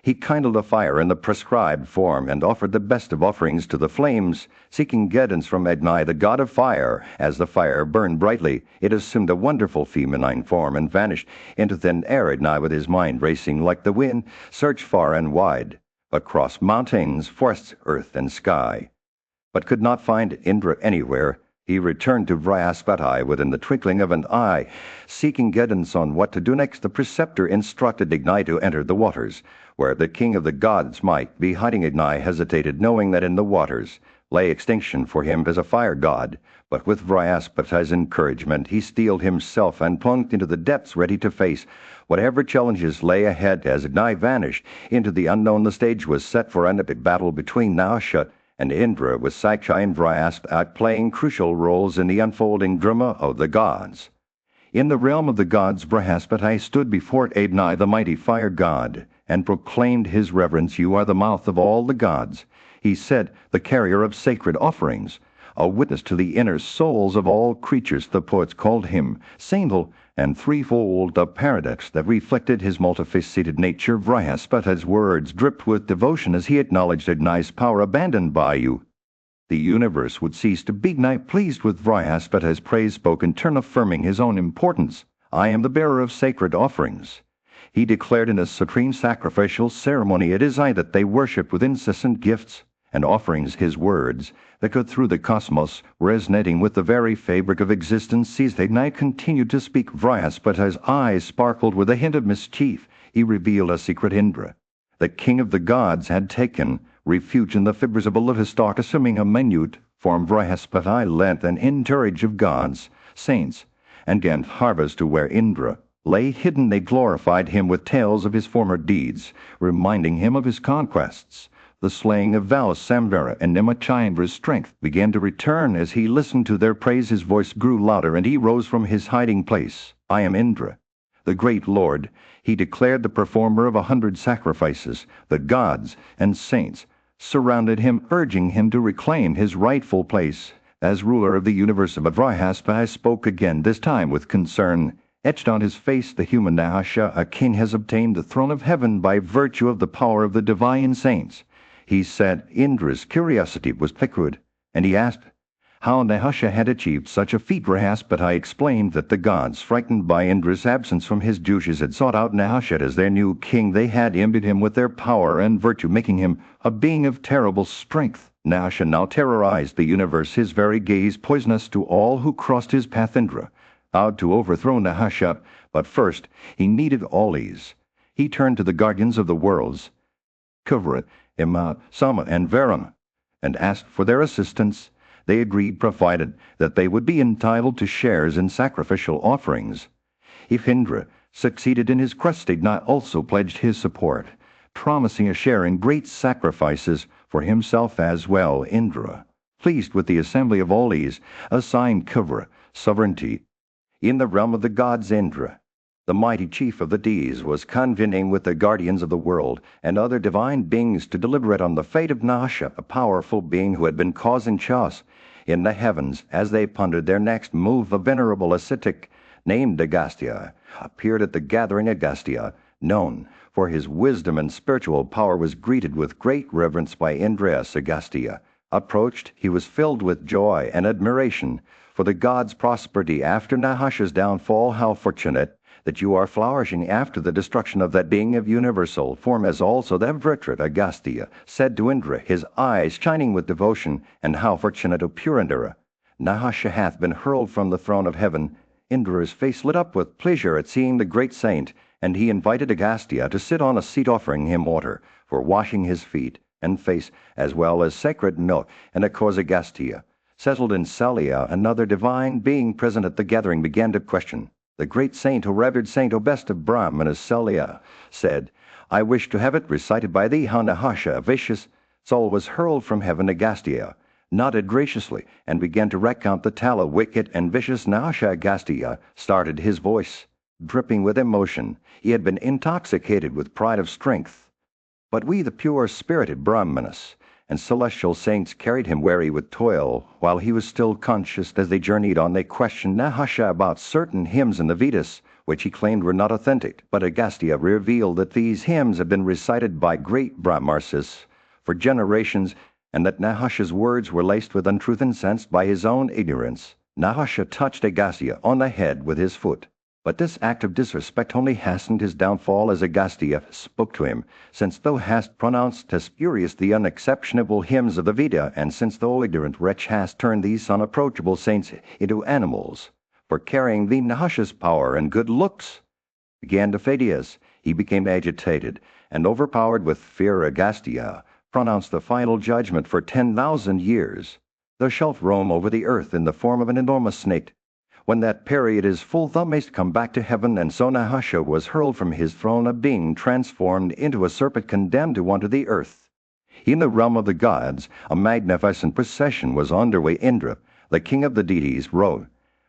He kindled a fire in the prescribed form and offered the best of offerings to the flames, seeking guidance from Agni, the god of fire. As the fire burned brightly, it assumed a wonderful feminine form and vanished into thin air. Agni, with his mind racing like the wind, searched far and wide, across mountains, forests, earth, and sky, but could not find Indra anywhere. He returned to Vryaspati within the twinkling of an eye, seeking guidance on what to do next. The preceptor instructed Agni to enter the waters, where the king of the gods might be hiding. Agni hesitated, knowing that in the waters lay extinction for him as a fire god, but with Vryaspati's encouragement he steeled himself and plunged into the depths, ready to face whatever challenges lay ahead. As Agni vanished into the unknown, the stage was set for an epic battle between Nahusha and Indra, with Sakshi and Vryaspati playing crucial roles in the unfolding drama of the gods. In the realm of the gods, Vryaspati stood before Agni, the mighty fire god, and proclaimed his reverence. "You are the mouth of all the gods," he said, "the carrier of sacred offerings, a witness to the inner souls of all creatures." The poets called him single and threefold, a paradox that reflected his multifaceted nature. Vryaspati's words dripped with devotion as he acknowledged Agni's power. "Abandoned by you, the universe would cease to be." Agni, pleased with Vryaspati's praise, spoke in turn, affirming his own importance. "I am the bearer of sacred offerings," he declared in a supreme sacrificial ceremony. "It is I that they worship with incessant gifts and offerings." His words echoed through the cosmos, resonating with the very fabric of existence. As Agni continued to speak, Vryaspati's eyes sparkled with a hint of mischief. He revealed a secret. Indra, the king of the gods, had taken refuge in the fibers of a lotus stalk, assuming a minute form. Vryaspati lent an entourage of gods, saints, and Gandharvas to where Indra lay hidden. They glorified him with tales of his former deeds, reminding him of his conquests. The slaying of Valas, Samvara, and Nimachindra's strength began to return. As he listened to their praise, his voice grew louder, and he rose from his hiding place. "I am Indra, the great lord," he declared, "the performer of 100 sacrifices." The gods and saints surrounded him, urging him to reclaim his rightful place as ruler of the universe. But Vryaspati spoke again, this time with concern etched on his face. "The human Nahusha, a king, has obtained the throne of heaven by virtue of the power of the divine saints," he said. Indra's curiosity was piqued, and he asked how Nahusha had achieved such a feat. Vryaspati explained that the gods, frightened by Indra's absence from his duties, had sought out Nahusha as their new king. They had imbued him with their power and virtue, making him a being of terrible strength. Nahusha now terrorized the universe, his very gaze poisonous to all who crossed his path. Indra vowed to overthrow Nahusha, but first he needed Allies. He turned to the guardians of the worlds, Kuvra, Ima, Sama, and Varuna, and asked for their assistance. They agreed, provided that they would be entitled to shares in sacrificial offerings. If Indra succeeded in his quest, Agni also pledged his support, promising a share in great sacrifices for himself as well. Indra, pleased with the assembly of Allies, assigned Kuvra sovereignty in the realm of the gods. Indra, the mighty chief of the deities, was convening with the guardians of the world and other divine beings to deliberate on the fate of Nahusha, a powerful being who had been causing chaos in the heavens. As they pondered their next move, a venerable ascetic named Agastya appeared at the gathering. Agastya, known for his wisdom and spiritual power, was greeted with great reverence by Indra. As Agastya approached, he was filled with joy and admiration for the gods' prosperity after Nahusha's downfall. "How fortunate that you are flourishing after the destruction of that being of universal form, as also that Vritrat," Agastya said to Indra, his eyes shining with devotion. "And how fortunate, O pure Indra! Nahusha hath been hurled from the throne of heaven." Indra's face lit up with pleasure at seeing the great saint, and he invited Agastya to sit on a seat, offering him water for washing his feet and face, as well as sacred milk. And of course Agastya settled in Salya. Another divine being present at the gathering began to question the great saint. "O revered saint, O best of Brahmanas," Salya said, "I wish to have it recited by thee how Nahusha, a vicious soul, was hurled from heaven." Agastya nodded graciously and began to recount the tale of wicked and vicious Nahusha. Agastya started, his voice dripping with emotion. He had been intoxicated with pride of strength, but we, the pure-spirited Brahmanas and celestial saints, carried him weary with toil while he was still conscious. As they journeyed on, they questioned Nahusha about certain hymns in the Vedas, which he claimed were not authentic, but Agastya revealed that these hymns had been recited by great Brahmarsis for generations, and that Nahusha's words were laced with untruth and incensed by his own ignorance. Nahusha touched Agastya on the head with his foot. But this act of disrespect only hastened his downfall as Agastya spoke to him, since thou hast pronounced as spurious the unexceptionable hymns of the Veda, and since thou ignorant wretch hast turned these unapproachable saints into animals, for carrying thee Nahusha's power and good looks. Began to Pheidias, he became agitated, and overpowered with fear Agastya pronounced the final judgment for 10,000 years. Thou shalt roam over the earth in the form of an enormous snake. When that period is full, thou mayst come back to heaven. And so Nahusha was hurled from his throne, a being transformed into a serpent condemned to wander the earth. In the realm of the gods, a magnificent procession was underway. Indra, the king of the deities, rode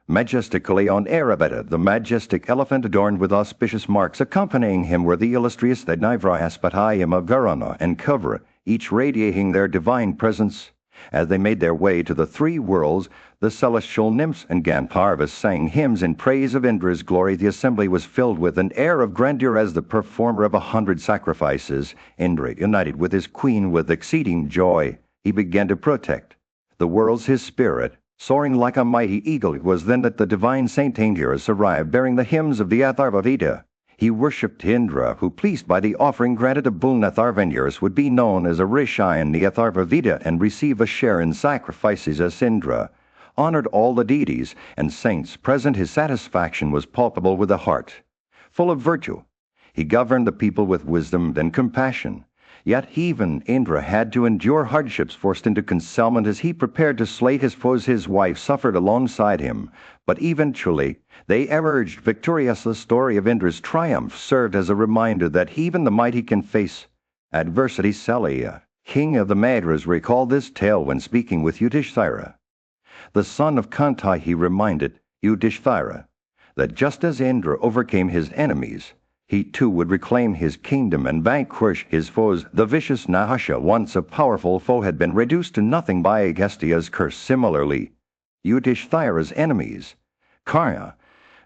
majestically on Airavata, the majestic elephant adorned with auspicious marks. Accompanying him were the illustrious Daivryaspatayam of Varuna and Kuvra, each radiating their divine presence. As they made their way to the three worlds, the celestial nymphs and Gandharvas sang hymns in praise of Indra's glory. The assembly was filled with an air of grandeur as the performer of 100 sacrifices. Indra, united with his queen with exceeding joy, he began to protect the worlds. His spirit, soaring like a mighty eagle, it was then that the divine Saint Angiras arrived, bearing the hymns of the Atharva Veda. He worshipped Indra, who, pleased by the offering granted a boon Atharvangiras would be known as a Rishi in the Atharva Veda and receive a share in sacrifices. As Indra honored all the deities and saints present, his satisfaction was palpable with a heart full of virtue. He governed the people with wisdom and compassion. Yet even Indra had to endure hardships, forced into concealment as he prepared to slay his foes. His wife suffered alongside him, but eventually they emerged victorious. The story of Indra's triumph served as a reminder that even the mighty can face adversity. Salya, king of the Madras, recalled this tale when speaking with Yudhishthira, the son of Kanta. He reminded Yudhishthira that just as Indra overcame his enemies, he too would reclaim his kingdom and vanquish his foes. The vicious Nahusha, once a powerful foe, had been reduced to nothing by Agastya's curse. Similarly, Yudhishthira's enemies, Karna,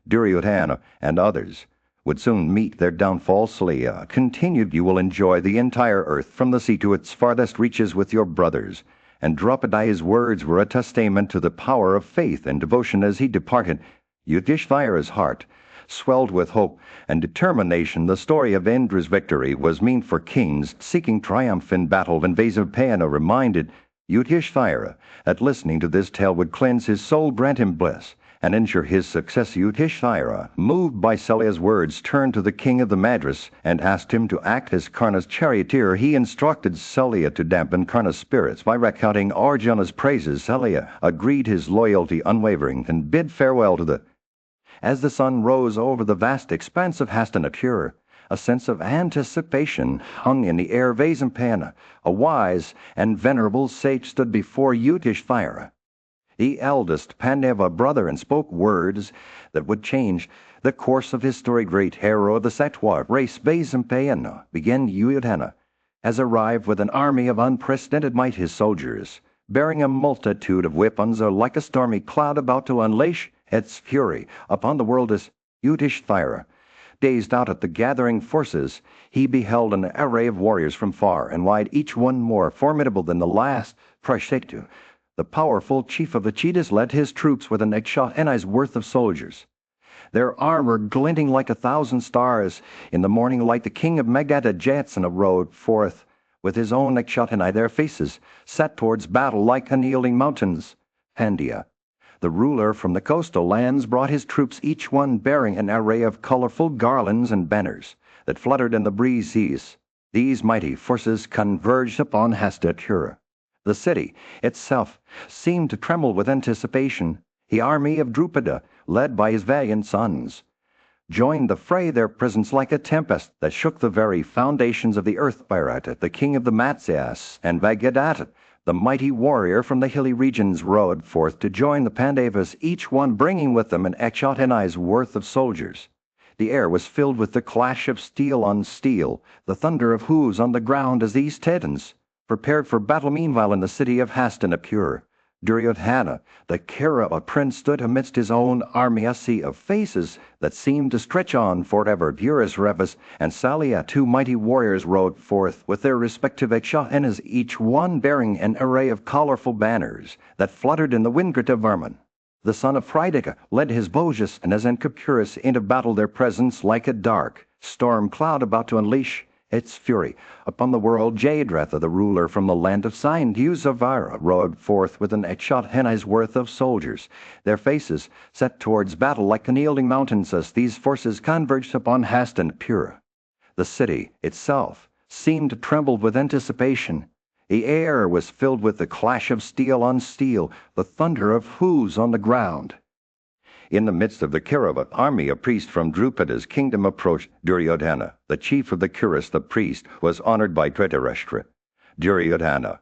Duryodhana, and others, would soon meet their downfall. Salya continued, you will enjoy the entire earth from the sea to its farthest reaches with your brothers. And Draupadi's words were a testament to the power of faith and devotion. As he departed, Yudhishthira's heart swelled with hope and determination. The story of Indra's victory was meant for kings seeking triumph in battle. And Vaisapayana reminded Yudhishthira that listening to this tale would cleanse his soul, grant him bliss, and ensure his success. Yudhishthira, moved by Salya's words, turned to the king of the Madras and asked him to act as Karna's charioteer. He instructed Salya to dampen Karna's spirits by recounting Arjuna's praises. Salya agreed, his loyalty unwavering, and bid farewell to the. As the sun rose over the vast expanse of Hastinapura, a sense of anticipation hung in the air. Vaisapayana, a wise and venerable sage, stood before Yudhishthira, the eldest Pandava brother, and spoke words that would change the course of history. Great hero of the Satwa race, Vaisapayana, began. Duryodhana has arrived with an army of unprecedented might. His soldiers, bearing a multitude of weapons, are like a stormy cloud about to unleash its fury upon the world. As Yudhishthira gazed out at the gathering forces, he beheld an array of warriors from far and wide, each one more formidable than the last. Prashetu, the powerful chief of the cheetahs, led his troops with an ekshot worth of soldiers, their armor glinting like 1,000 stars in the morning light. The king of Magadha, Jatsana, rode forth with his own ekshot, their faces set towards battle like unyielding mountains. Pandya, the ruler from the coastal lands, brought his troops, each one bearing an array of colorful garlands and banners that fluttered in the breezes. These mighty forces converged upon Hastinapura. The city itself seemed to tremble with anticipation. The army of Drupada, led by his valiant sons, joined the fray, their presence like a tempest that shook the very foundations of the earth. Bhairata, the king of the Matsyas, and Vagadatta, the mighty warrior from the hilly regions, rode forth to join the Pandavas, each one bringing with them an ekshot worth of soldiers. The air was filled with the clash of steel on steel, the thunder of hoofs on the ground, as these Titans prepared for battle. Meanwhile, in the city of Hastinapura, Duryodhana, the Kaurava prince, stood amidst his own army, a sea of faces that seemed to stretch on forever. Virasrevas and Salya, two mighty warriors, rode forth with their respective Ekshahenas, each one bearing an array of colorful banners that fluttered in the wind. Varman, the son of Pridika, led his Bojas and Azenkapkuris into battle, their presence like a dark storm cloud about to unleash its fury upon the world. Jadratha, the ruler from the land of Sindhu-Zavira, rode forth with an Ekshahena's worth of soldiers, their faces set towards battle like unyielding mountains, as these forces converged upon Hastinapura. The city itself seemed to tremble with anticipation. The air was filled with the clash of steel on steel, the thunder of hoofs on the ground. In the midst of the Kaurava army, a priest from Drupada's kingdom approached. Duryodhana, the chief of the Kuras, the priest, was honored by Dhritarashtra. Duryodhana,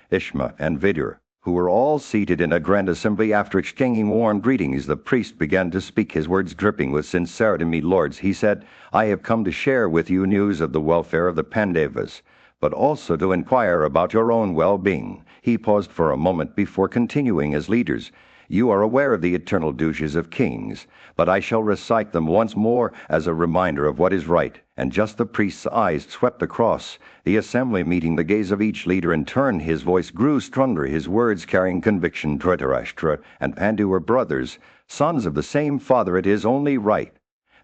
Bhishma, and Vidur, who were all seated in a grand assembly, after exchanging warm greetings, the priest began to speak, his words dripping with sincerity. "Me lords," he said, "I have come to share with you news of the welfare of the Pandavas, but also to inquire about your own well-being." He paused for a moment before continuing as leaders. "You are aware of the eternal duties of kings, but I shall recite them once more as a reminder of what is right." And just the priest's eyes swept across the assembly, meeting the gaze of each leader in turn. His voice grew stronger, his words carrying conviction. "Dhritarashtra and Pandu were brothers, sons of the same father. It is only right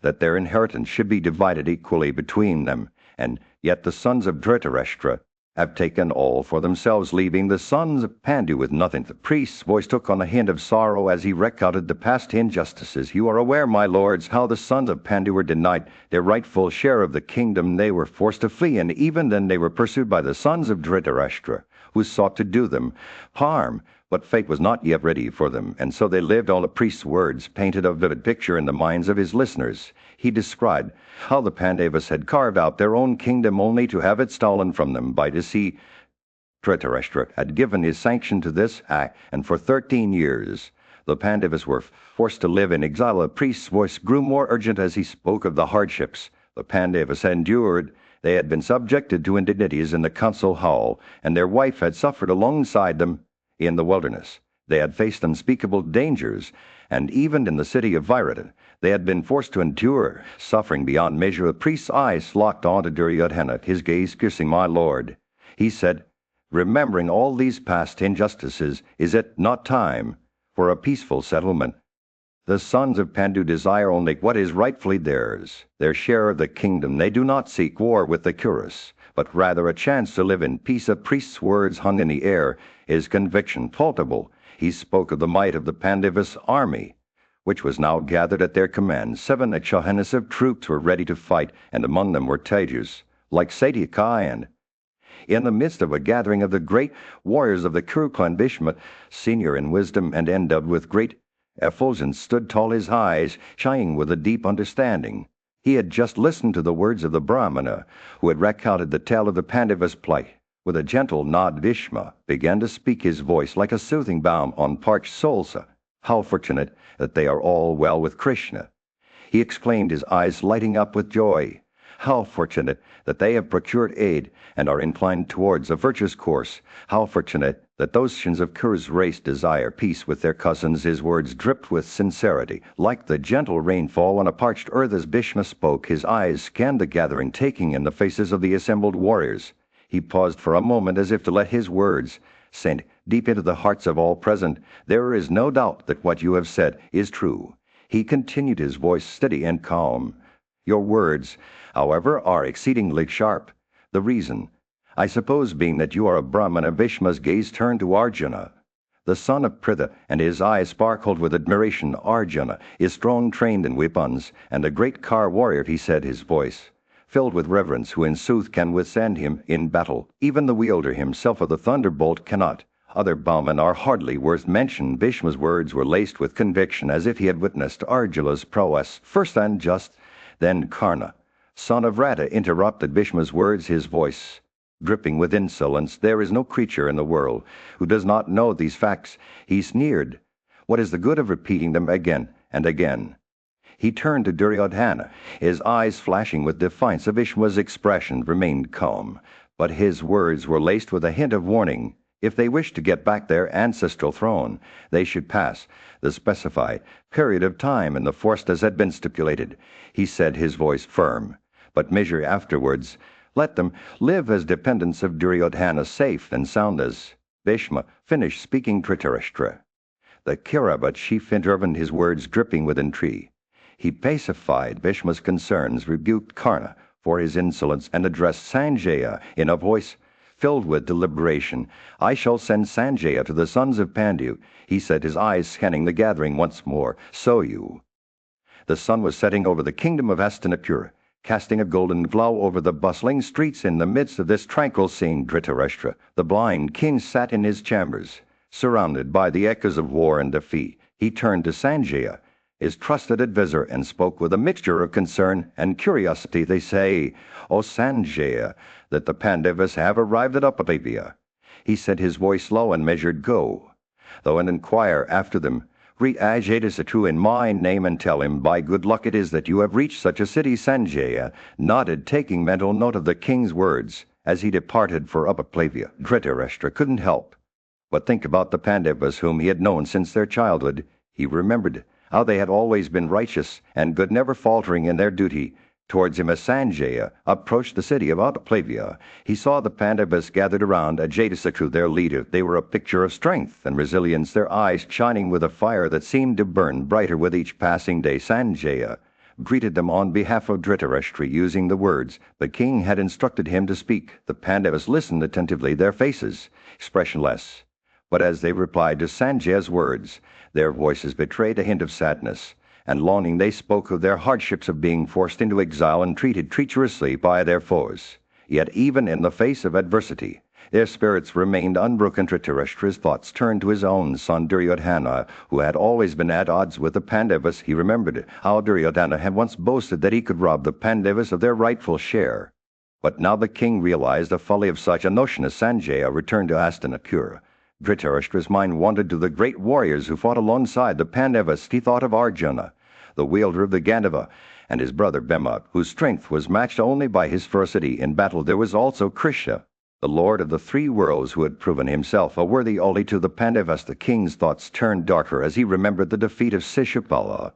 that their inheritance should be divided equally between them, and yet the sons of Dhritarashtra have taken all for themselves, leaving the sons of Pandu with nothing." The priest's voice took on a hint of sorrow as he recounted the past injustices. "You are aware, my lords, how the sons of Pandu were denied their rightful share of the kingdom. They were forced to flee, and even then they were pursued by the sons of Dhritarashtra, who sought to do them harm. But fate was not yet ready for them, and so they lived." All the priest's words painted a vivid picture in the minds of his listeners. He described how the Pandavas had carved out their own kingdom only to have it stolen from them by deceit. Dhritarashtra had given his sanction to this act, and for 13 years the Pandavas were forced to live in exile. The priest's voice grew more urgent as he spoke of the hardships the Pandavas had endured. They had been subjected to indignities in the council hall, and their wife had suffered alongside them in the wilderness. They had faced unspeakable dangers, and even in the city of Virata, they had been forced to endure suffering beyond measure. The priest's eyes locked onto Duryodhana, his gaze piercing. "My lord," he said, "remembering all these past injustices, is it not time for a peaceful settlement? The sons of Pandu desire only what is rightfully theirs, their share of the kingdom. They do not seek war with the Kuras, but rather a chance to live in peace." A priest's words hung in the air, his conviction palpable. He spoke of the might of the Pandavas' army, which was now gathered at their command. 7 Ekshahenas of troops were ready to fight, and among them were Tejas, like Satyaka, and in the midst of a gathering of the great warriors of the Kuru clan, Bhishma, senior in wisdom and endowed with great effulgence, stood tall, his eyes shining with a deep understanding. He had just listened to the words of the Brahmana, who had recounted the tale of the Pandavas' plight. With a gentle nod, Bhishma began to speak, his voice like a soothing balm on parched souls. "How fortunate that they are all well with Krishna," he exclaimed, his eyes lighting up with joy. "How fortunate that they have procured aid and are inclined towards a virtuous course. How fortunate that those sons of Kuru's race desire peace with their cousins." His words dripped with sincerity, like the gentle rainfall on a parched earth. As Bhishma spoke, his eyes scanned the gathering, taking in the faces of the assembled warriors. He paused for a moment as if to let his words sink deep into the hearts of all present. "There is no doubt that what you have said is true," he continued, his voice steady and calm. "Your words, however, are exceedingly sharp. The reason, I suppose, being that you are a Brahmana." Bhishma's gaze turned to Arjuna, the son of Pritha, and his eyes sparkled with admiration. "Arjuna is strong, trained in weapons, and a great Kar warrior," he said, his voice filled with reverence, "who in sooth can withstand him in battle. Even the wielder himself of the thunderbolt cannot. Other bowmen are hardly worth mention." Bhishma's words were laced with conviction, as if he had witnessed Arjula's prowess. First and just, then Karna, son of Rata, interrupted Bhishma's words, his voice dripping with insolence. "There is no creature in the world who does not know these facts," he sneered. "What is the good of repeating them again and again?" He turned to Duryodhana, his eyes flashing with defiance. Bhishma's expression remained calm, but his words were laced with a hint of warning. If they wished to get back their ancestral throne, they should pass the specified period of time in the forest as had been stipulated. He said, his voice firm, but measure afterwards. Let them live as dependents of Duryodhana, safe and sound as. Bhishma finished speaking Dhritarashtra. The Kiraba chief intervened, his words dripping with entreaty. He pacified Bhishma's concerns, rebuked Karna for his insolence, and addressed Sanjaya in a voice filled with deliberation. I shall send Sanjaya to the sons of Pandu, he said, his eyes scanning the gathering once more. So you. The sun was setting over the kingdom of Hastinapura, casting a golden glow over the bustling streets. In the midst of this tranquil scene, Dhritarashtra, the blind king, sat in his chambers, surrounded by the echoes of war and defeat. He turned to Sanjaya, his trusted advisor, and spoke with a mixture of concern and curiosity. They say, O Sanjaya, that the Pandavas have arrived at Upalabhya. He said, his voice low and measured, go, though, and inquire after them. Greet Ajatasattu in my name and tell him, by good luck it is that you have reached such a city. Sanjaya nodded, taking mental note of the king's words. As he departed for Upalabhya, Dhritarashtra couldn't help but think about the Pandavas whom he had known since their childhood. He remembered how they had always been righteous and good, never faltering in their duty towards him. As Sanjaya approached the city of Upalabhya, he saw the Pandavas gathered around Ajatasattu, their leader. They were a picture of strength and resilience, their eyes shining with a fire that seemed to burn brighter with each passing day. Sanjaya greeted them on behalf of Dhritarashtra, using the words the king had instructed him to speak. The Pandavas listened attentively, their faces expressionless. But as they replied to Sanjaya's words, their voices betrayed a hint of sadness and longing. They spoke of their hardships of being forced into exile and treated treacherously by their foes. Yet even in the face of adversity, their spirits remained unbroken. Dhritarashtra's thoughts turned to his own son Duryodhana, who had always been at odds with the Pandavas. He remembered how Duryodhana had once boasted that he could rob the Pandavas of their rightful share. But now the king realized the folly of such a notion. As Sanjaya returned to Hastinapura, Dhritarashtra's mind wandered to the great warriors who fought alongside the Pandavas. He thought of Arjuna, the wielder of the Gandava, and his brother Bhima, whose strength was matched only by his ferocity in battle. There was also Krishna, the lord of the three worlds, who had proven himself a worthy ally to the Pandavas. The king's thoughts turned darker as he remembered the defeat of Shishupala,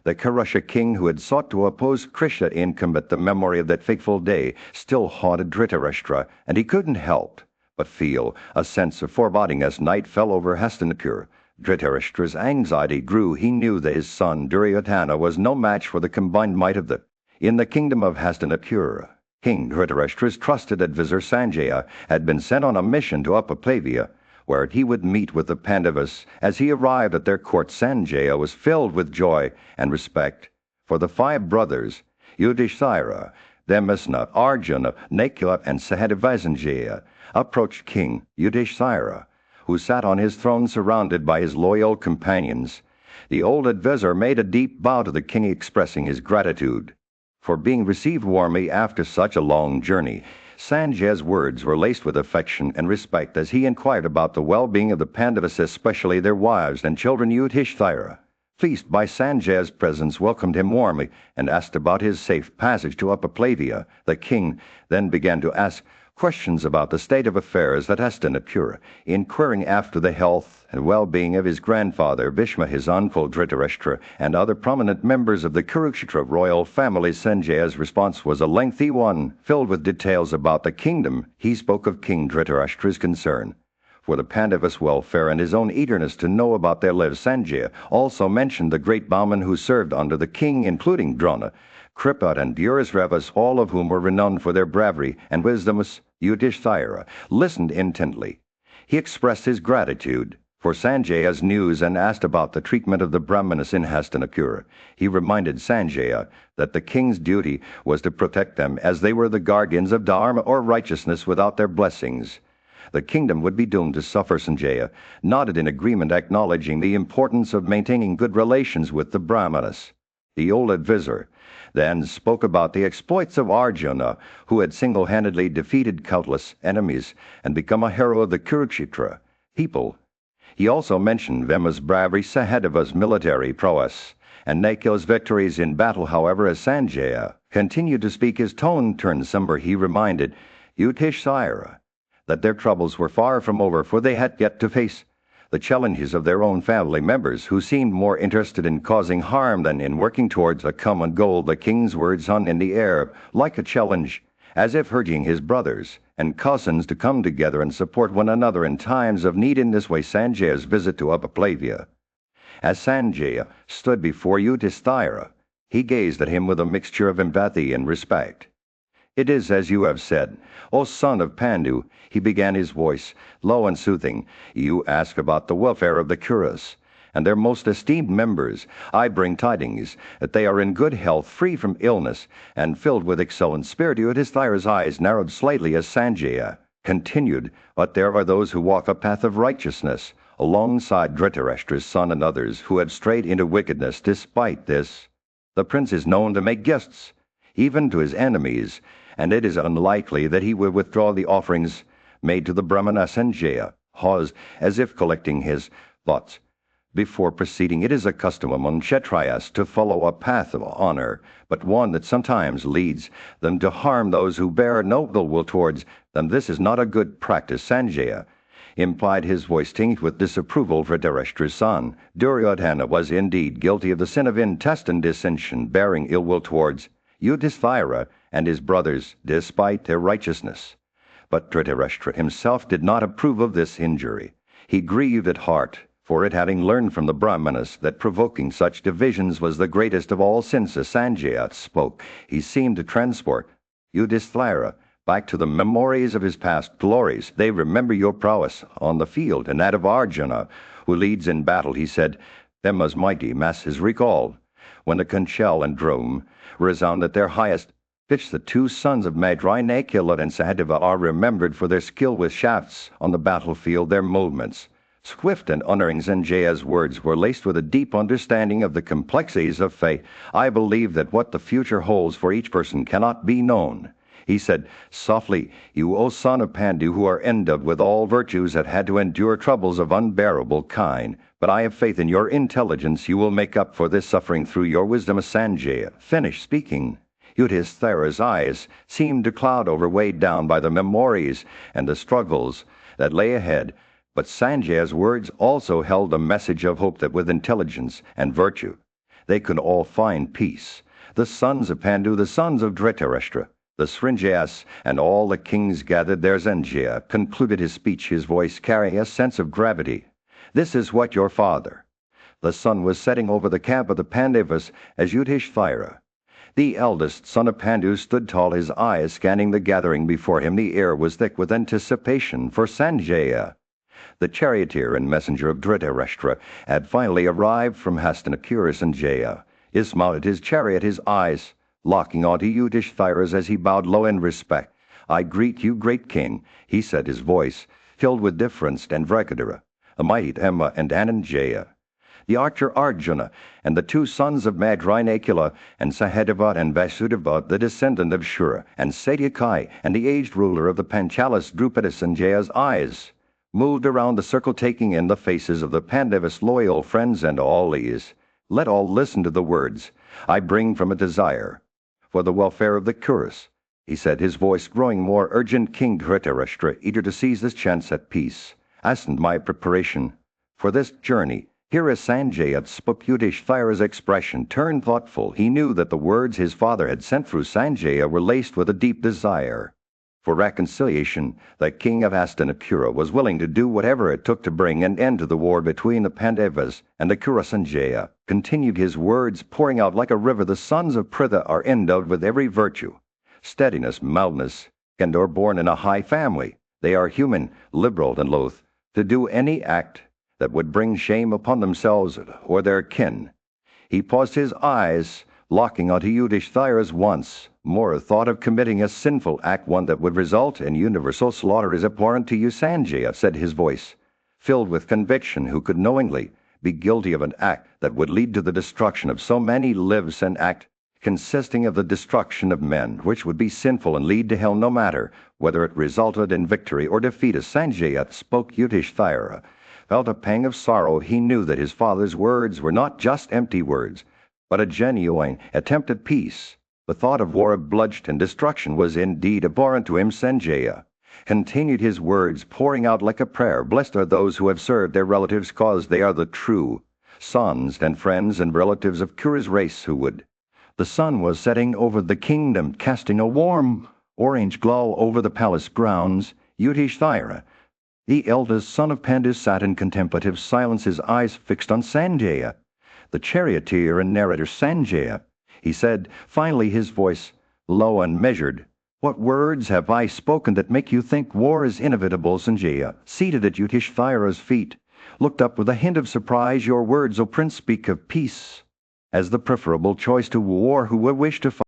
the Karusha king who had sought to oppose Krishna in combat. The memory of that fateful day still haunted Dhritarashtra, and he couldn't help but feel a sense of foreboding as night fell over Hastinapura. Dhritarashtra's anxiety grew. He knew that his son Duryodhana was no match for the combined might of in the kingdom of Hastinapura. King Dhritarashtra's trusted advisor Sanjaya had been sent on a mission to Upalabhya, where he would meet with the Pandavas. As he arrived at their court, Sanjaya was filled with joy and respect for the five brothers, Yudhishthira, Dharmasena, Arjuna, Nakula, and Sahadeva. Approached King Yudhishthira, who sat on his throne surrounded by his loyal companions. The old advisor made a deep bow to the king, expressing his gratitude for being received warmly after such a long journey. Sanjaya's words were laced with affection and respect as he inquired about the well-being of the Pandavas, especially their wives and children. Yudhishthira, pleased by Sanjaya's presence, welcomed him warmly and asked about his safe passage to Upalabhya. The king then began to ask questions about the state of affairs at Hastinapura, inquiring after the health and well-being of his grandfather Bhishma, his uncle Dhritarashtra, and other prominent members of the Kurukshetra royal family. Sanjaya's response was a lengthy one, filled with details about the kingdom. He spoke of King Dhritarashtra's concern for the Pandavas' welfare and his own eagerness to know about their lives. Sanjaya also mentioned the great bowmen who served under the king, including Drona, Kripa, and Burisravas, all of whom were renowned for their bravery and wisdom. Yudhishthira listened intently. He expressed his gratitude for Sanjaya's news and asked about the treatment of the Brahmanas in Hastinapura. He reminded Sanjaya that the king's duty was to protect them, as they were the guardians of dharma or righteousness. Without their blessings, the kingdom would be doomed to suffer. Sanjaya nodded in agreement, acknowledging the importance of maintaining good relations with the Brahmanas. The old advisor then spoke about the exploits of Arjuna, who had single-handedly defeated countless enemies and become a hero of the Kurukshetra people. He also mentioned Bhima's bravery, Sahadeva's military prowess, and Nakula's victories in battle. However, as Sanjaya continued to speak, his tone turned somber. He reminded Yudhishthira that their troubles were far from over, for they had yet to face the challenges of their own family members, who seemed more interested in causing harm than in working towards a common goal. The king's words hung in the air like a challenge, as if urging his brothers and cousins to come together and support one another in times of need. In this way, Sanjaya's visit to Upaplavia. As Sanjaya stood before Yudhishthira, he gazed at him with a mixture of empathy and respect. "It is as you have said, O son of Pandu," he began, his voice low and soothing. "You ask about the welfare of the Kuras and their most esteemed members. I bring tidings that they are in good health, free from illness, and filled with excellent spirit." Yudhishthira's eyes narrowed slightly as Sanjaya continued, "But there are those who walk a path of righteousness, alongside Dhritarashtra's son and others who had strayed into wickedness. Despite this, the prince is known to make gifts, even to his enemies, and it is unlikely that he will withdraw the offerings made to the Brahmana." Sanjaya paused, as if collecting his thoughts before proceeding. "It is a custom among Kshatriyas to follow a path of honor, but one that sometimes leads them to harm those who bear no ill will towards them. This is not a good practice." Sanjaya implied, his voice tinged with disapproval. For Dhritarashtra's son Duryodhana was indeed guilty of the sin of intestine dissension, bearing ill will towards Yudhishthira and his brothers, despite their righteousness. But Dhritarashtra himself did not approve of this injury. He grieved at heart for it, having learned from the Brahmanas that provoking such divisions was the greatest of all sins. As Sanjaya spoke, he seemed to transport Yudhishthira back to the memories of his past glories. "They remember your prowess on the field and that of Arjuna, who leads in battle," he said. "Bhema's mighty mass is recalled when the conch and drum resound at their highest pitch. The two sons of Madrinakula and Sahadeva are remembered for their skill with shafts on the battlefield, their movements swift and unerring." Sanjaya's words were laced with a deep understanding of the complexities of fate. "I believe that what the future holds for each person cannot be known," he said softly. "You, O son of Pandu, who are endowed with all virtues, have had to endure troubles of unbearable kind, but I have faith in your intelligence. You will make up for this suffering through your wisdom." As Sanjaya finished speaking, Yudhishthira's eyes seemed to cloud over, weighed down by the memories and the struggles that lay ahead. But Sanjaya's words also held a message of hope that with intelligence and virtue they could all find peace. The sons of Pandu, the sons of Dhritarashtra, the Srinjayas, and all the kings gathered there. Sanjaya concluded his speech, his voice carrying a sense of gravity. "This is what your father, the sun, was setting over the camp of the Pandavas as Yudhishthira, the eldest son of Pandu, stood tall, his eyes scanning the gathering before him. The air was thick with anticipation for Sanjaya. The charioteer and messenger of Dhritarashtra had finally arrived from Hastinapura. Sanjaya dismounted his chariot, his eyes locking onto Yudhishthira's as he bowed low in respect. "I greet you, great king," he said, his voice filled with deference. "And Vrakadara, the mighty Dhamma and Ananjaya, the archer Arjuna, and the two sons of Madrinakula, and Sahadeva and Vasudeva, the descendant of Shura, and Satyakai, and the aged ruler of the Panchalas, Drupada." Sanjaya's eyes moved around the circle, taking in the faces of the Pandavas' loyal friends and all these. "Let all listen to the words I bring from a desire for the welfare of the Kuras," he said, his voice growing more urgent. "King Dhritarashtra, eager to seize this chance at peace, hastened my preparation for this journey." Here as Sanjaya spoke, Yudhishthira's expression turned thoughtful. He knew that the words his father had sent through Sanjaya were laced with a deep desire for reconciliation. The king of Hastinapura was willing to do whatever it took to bring an end to the war between the Pandavas and the Kuras. Sanjaya continued, his words pouring out like a river. "The sons of Pritha are endowed with every virtue, steadiness, mildness, candor, born in a high family. They are human, liberal, and loath to do any act that would bring shame upon themselves or their kin." He paused, his eyes locking onto Yudhishthira's. "Once more, a thought of committing a sinful act, one that would result in universal slaughter, is abhorrent to you." Sanjaya said, his voice filled with conviction. "Who could knowingly be guilty of an act that would lead to the destruction of so many lives, an act consisting of the destruction of men, which would be sinful and lead to hell, no matter whether it resulted in victory or defeat?" As Sanjaya spoke, Yudhishthira felt a pang of sorrow. He knew that his father's words were not just empty words, but a genuine attempt at peace. The thought of war, of bloodshed and destruction was indeed abhorrent to him. Sanjaya continued his words, pouring out like a prayer. Blessed are those who have served their relatives, cause they are the true sons and friends and relatives of Kura's race who would. The sun was setting over the kingdom, casting a warm orange glow over the palace grounds. Yudhishthira, the eldest son of Pandu, sat in contemplative silence, his eyes fixed on Sanjaya, the charioteer and narrator. Sanjaya, he said, finally, his voice low and measured, what words have I spoken that make you think war is inevitable? Sanjaya, seated at Yudhishthira's feet, looked up with a hint of surprise. Your words, O prince, speak of peace as the preferable choice to war. Who would wish to fight